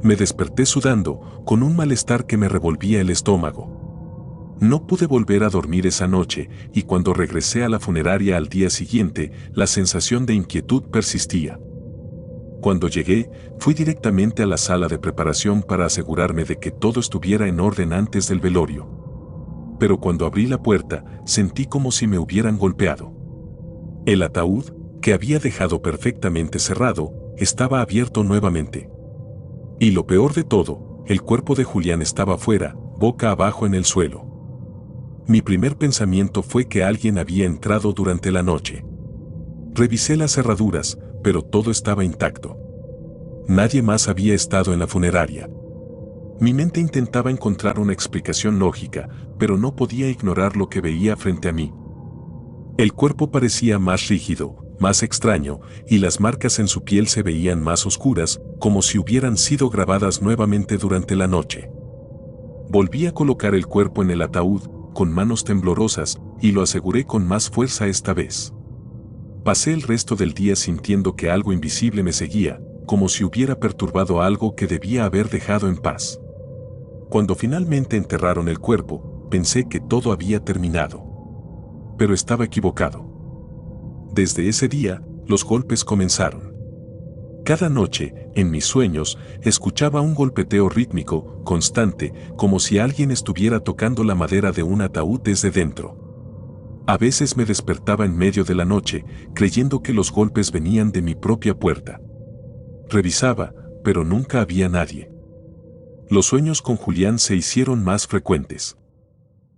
Me desperté sudando, con un malestar que me revolvía el estómago. No pude volver a dormir esa noche, y cuando regresé a la funeraria al día siguiente, la sensación de inquietud persistía. Cuando llegué, fui directamente a la sala de preparación para asegurarme de que todo estuviera en orden antes del velorio. Pero cuando abrí la puerta, sentí como si me hubieran golpeado. El ataúd, que había dejado perfectamente cerrado, estaba abierto nuevamente. Y lo peor de todo, el cuerpo de Julián estaba fuera, boca abajo en el suelo. Mi primer pensamiento fue que alguien había entrado durante la noche. Revisé las cerraduras, pero todo estaba intacto. Nadie más había estado en la funeraria. Mi mente intentaba encontrar una explicación lógica, pero no podía ignorar lo que veía frente a mí. El cuerpo parecía más rígido, más extraño, y las marcas en su piel se veían más oscuras, como si hubieran sido grabadas nuevamente durante la noche. Volví a colocar el cuerpo en el ataúd, con manos temblorosas, y lo aseguré con más fuerza esta vez. Pasé el resto del día sintiendo que algo invisible me seguía, como si hubiera perturbado algo que debía haber dejado en paz. Cuando finalmente enterraron el cuerpo, pensé que todo había terminado. Pero estaba equivocado. Desde ese día, los golpes comenzaron. Cada noche, en mis sueños, escuchaba un golpeteo rítmico, constante, como si alguien estuviera tocando la madera de un ataúd desde dentro. A veces me despertaba en medio de la noche, creyendo que los golpes venían de mi propia puerta. Revisaba, pero nunca había nadie. Los sueños con Julián se hicieron más frecuentes.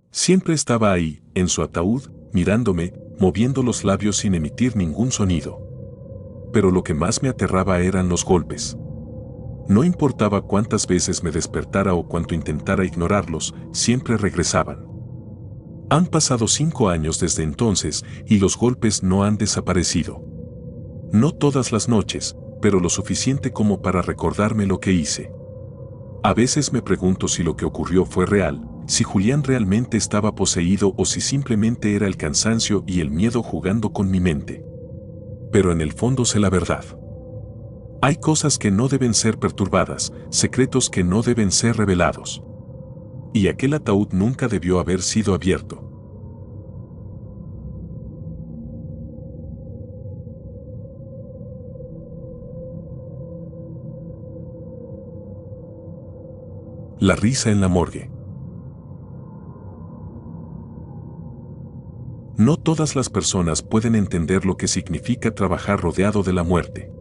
Siempre estaba ahí, en su ataúd, mirándome, moviendo los labios sin emitir ningún sonido. Pero lo que más me aterraba eran los golpes. No importaba cuántas veces me despertara o cuánto intentara ignorarlos, siempre regresaban. Han pasado 5 años desde entonces y los golpes no han desaparecido. No todas las noches, pero lo suficiente como para recordarme lo que hice. A veces me pregunto si lo que ocurrió fue real, si Julián realmente estaba poseído o si simplemente era el cansancio y el miedo jugando con mi mente. Pero en el fondo sé la verdad. Hay cosas que no deben ser perturbadas, secretos que no deben ser revelados. Y aquel ataúd nunca debió haber sido abierto. La risa en la morgue. No todas las personas pueden entender lo que significa trabajar rodeado de la muerte.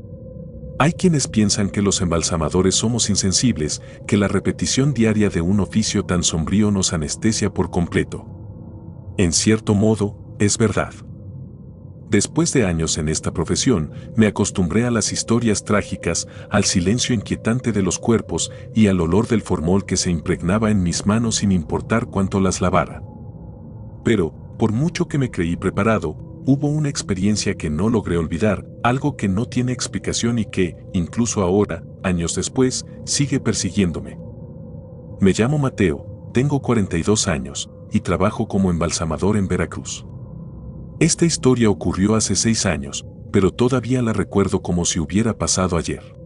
Hay quienes piensan que los embalsamadores somos insensibles, que la repetición diaria de un oficio tan sombrío nos anestesia por completo. En cierto modo, es verdad. Después de años en esta profesión, me acostumbré a las historias trágicas, al silencio inquietante de los cuerpos y al olor del formol que se impregnaba en mis manos sin importar cuánto las lavara. Pero, por mucho que me creí preparado, hubo una experiencia que no logré olvidar, algo que no tiene explicación y que, incluso ahora, años después, sigue persiguiéndome. Me llamo Mateo, tengo 42 años, y trabajo como embalsamador en Veracruz. Esta historia ocurrió hace 6 años, pero todavía la recuerdo como si hubiera pasado ayer.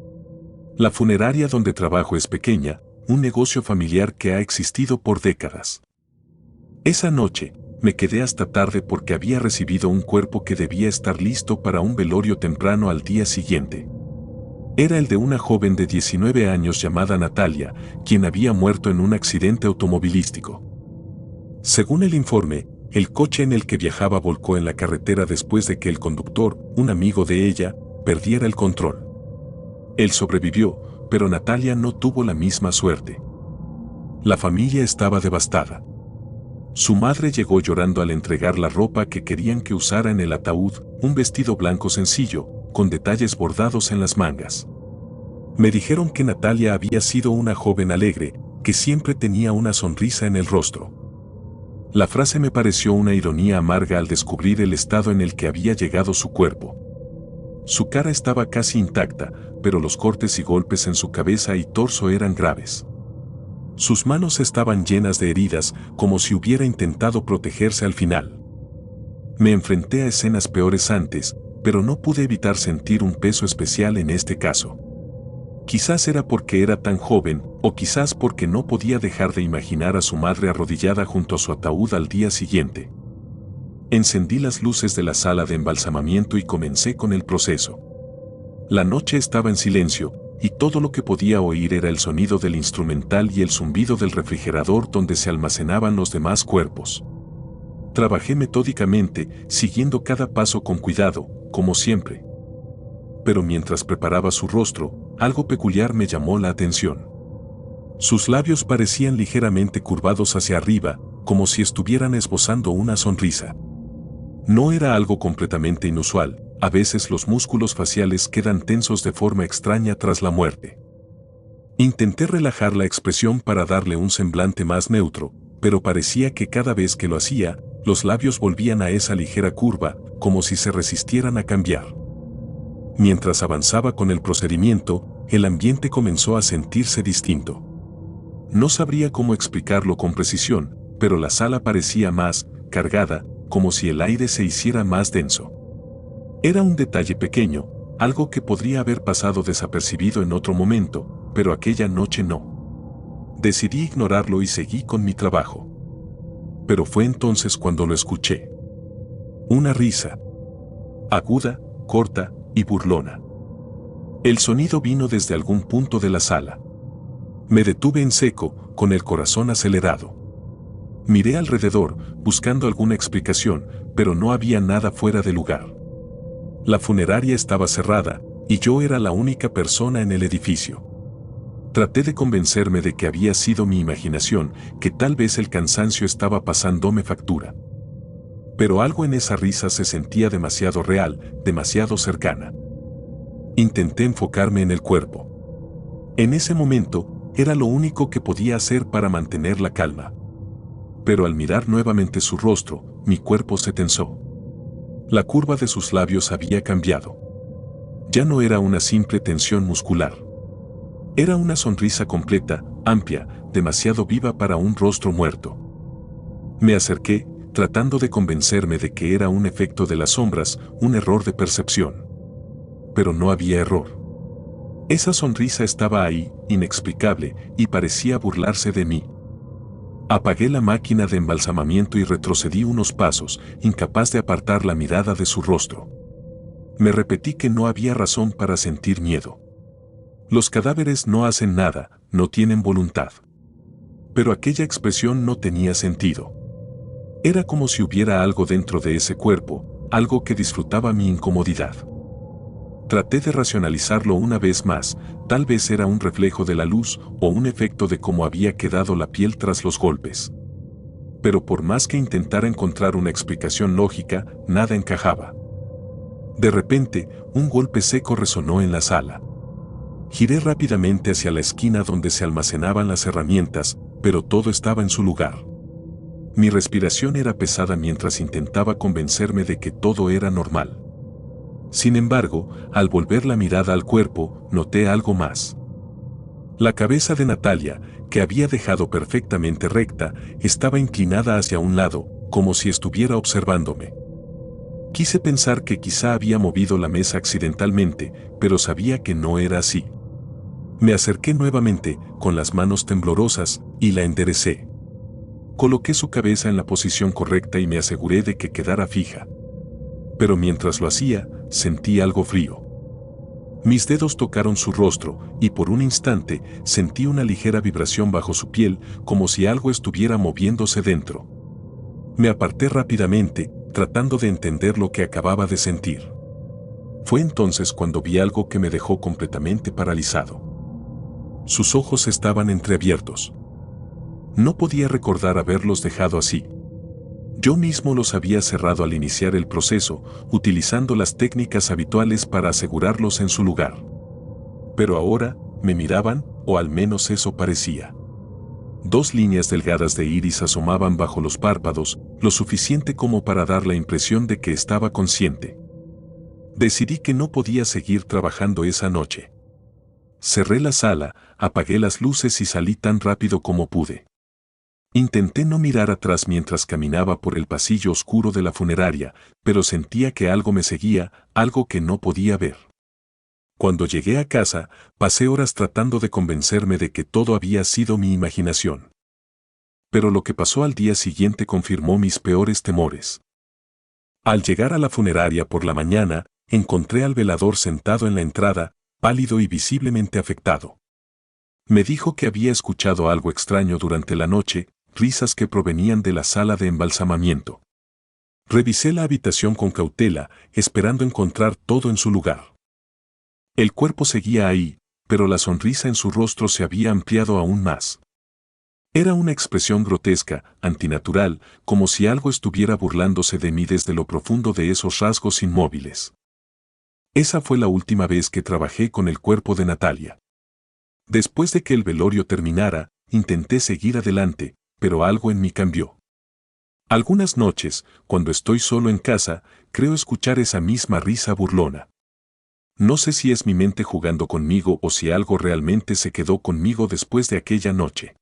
La funeraria donde trabajo es pequeña, un negocio familiar que ha existido por décadas. Esa noche, me quedé hasta tarde porque había recibido un cuerpo que debía estar listo para un velorio temprano al día siguiente. Era el de una joven de 19 años llamada Natalia, quien había muerto en un accidente automovilístico. Según el informe, el coche en el que viajaba volcó en la carretera después de que el conductor, un amigo de ella, perdiera el control. Él sobrevivió, pero Natalia no tuvo la misma suerte. La familia estaba devastada. Su madre llegó llorando al entregar la ropa que querían que usara en el ataúd, un vestido blanco sencillo, con detalles bordados en las mangas. Me dijeron que Natalia había sido una joven alegre, que siempre tenía una sonrisa en el rostro. La frase me pareció una ironía amarga al descubrir el estado en el que había llegado su cuerpo. Su cara estaba casi intacta, pero los cortes y golpes en su cabeza y torso eran graves. Sus manos estaban llenas de heridas, como si hubiera intentado protegerse al final. Me enfrenté a escenas peores antes, pero no pude evitar sentir un peso especial en este caso. Quizás era porque era tan joven, o quizás porque no podía dejar de imaginar a su madre arrodillada junto a su ataúd al día siguiente. Encendí las luces de la sala de embalsamamiento y comencé con el proceso. La noche estaba en silencio, y todo lo que podía oír era el sonido del instrumental y el zumbido del refrigerador donde se almacenaban los demás cuerpos. Trabajé metódicamente, siguiendo cada paso con cuidado, como siempre. Pero mientras preparaba su rostro, algo peculiar me llamó la atención. Sus labios parecían ligeramente curvados hacia arriba, como si estuvieran esbozando una sonrisa. No era algo completamente inusual, a veces los músculos faciales quedan tensos de forma extraña tras la muerte. Intenté relajar la expresión para darle un semblante más neutro, pero parecía que cada vez que lo hacía, los labios volvían a esa ligera curva, como si se resistieran a cambiar. Mientras avanzaba con el procedimiento, el ambiente comenzó a sentirse distinto. No sabría cómo explicarlo con precisión, pero la sala parecía más cargada, como si el aire se hiciera más denso. Era un detalle pequeño, algo que podría haber pasado desapercibido en otro momento, pero aquella noche no. Decidí ignorarlo y seguí con mi trabajo. Pero fue entonces cuando lo escuché. Una risa. Aguda, corta y burlona. El sonido vino desde algún punto de la sala. Me detuve en seco, con el corazón acelerado. Miré alrededor, buscando alguna explicación, pero no había nada fuera de lugar. La funeraria estaba cerrada, y yo era la única persona en el edificio. Traté de convencerme de que había sido mi imaginación, que tal vez el cansancio estaba pasándome factura. Pero algo en esa risa se sentía demasiado real, demasiado cercana. Intenté enfocarme en el cuerpo. En ese momento, era lo único que podía hacer para mantener la calma. Pero al mirar nuevamente su rostro, mi cuerpo se tensó. La curva de sus labios había cambiado. Ya no era una simple tensión muscular. Era una sonrisa completa, amplia, demasiado viva para un rostro muerto. Me acerqué, tratando de convencerme de que era un efecto de las sombras, un error de percepción. Pero no había error. Esa sonrisa estaba ahí, inexplicable, y parecía burlarse de mí. Apagué la máquina de embalsamamiento y retrocedí unos pasos, incapaz de apartar la mirada de su rostro. Me repetí que no había razón para sentir miedo. Los cadáveres no hacen nada, no tienen voluntad. Pero aquella expresión no tenía sentido. Era como si hubiera algo dentro de ese cuerpo, algo que disfrutaba mi incomodidad. Traté de racionalizarlo una vez más, tal vez era un reflejo de la luz o un efecto de cómo había quedado la piel tras los golpes. Pero por más que intentara encontrar una explicación lógica, nada encajaba. De repente, un golpe seco resonó en la sala. Giré rápidamente hacia la esquina donde se almacenaban las herramientas, pero todo estaba en su lugar. Mi respiración era pesada mientras intentaba convencerme de que todo era normal. Sin embargo, al volver la mirada al cuerpo, noté algo más. La cabeza de Natalia, que había dejado perfectamente recta, estaba inclinada hacia un lado, como si estuviera observándome. Quise pensar que quizá había movido la mesa accidentalmente, pero sabía que no era así. Me acerqué nuevamente, con las manos temblorosas, y la enderecé. Coloqué su cabeza en la posición correcta y me aseguré de que quedara fija. Pero mientras lo hacía, sentí algo frío. Mis dedos tocaron su rostro, y por un instante sentí una ligera vibración bajo su piel, como si algo estuviera moviéndose dentro. Me aparté rápidamente, tratando de entender lo que acababa de sentir. Fue entonces cuando vi algo que me dejó completamente paralizado. Sus ojos estaban entreabiertos. No podía recordar haberlos dejado así. Yo mismo los había cerrado al iniciar el proceso, utilizando las técnicas habituales para asegurarlos en su lugar. Pero ahora, me miraban, o al menos eso parecía. 2 líneas delgadas de iris asomaban bajo los párpados, lo suficiente como para dar la impresión de que estaba consciente. Decidí que no podía seguir trabajando esa noche. Cerré la sala, apagué las luces y salí tan rápido como pude. Intenté no mirar atrás mientras caminaba por el pasillo oscuro de la funeraria, pero sentía que algo me seguía, algo que no podía ver. Cuando llegué a casa, pasé horas tratando de convencerme de que todo había sido mi imaginación. Pero lo que pasó al día siguiente confirmó mis peores temores. Al llegar a la funeraria por la mañana, encontré al velador sentado en la entrada, pálido y visiblemente afectado. Me dijo que había escuchado algo extraño durante la noche, risas que provenían de la sala de embalsamamiento. Revisé la habitación con cautela, esperando encontrar todo en su lugar. El cuerpo seguía ahí, pero la sonrisa en su rostro se había ampliado aún más. Era una expresión grotesca, antinatural, como si algo estuviera burlándose de mí desde lo profundo de esos rasgos inmóviles. Esa fue la última vez que trabajé con el cuerpo de Natalia. Después de que el velorio terminara, intenté seguir adelante, pero algo en mí cambió. Algunas noches, cuando estoy solo en casa, creo escuchar esa misma risa burlona. No sé si es mi mente jugando conmigo o si algo realmente se quedó conmigo después de aquella noche.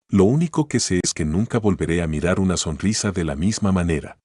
Lo único que sé es que nunca volveré a mirar una sonrisa de la misma manera.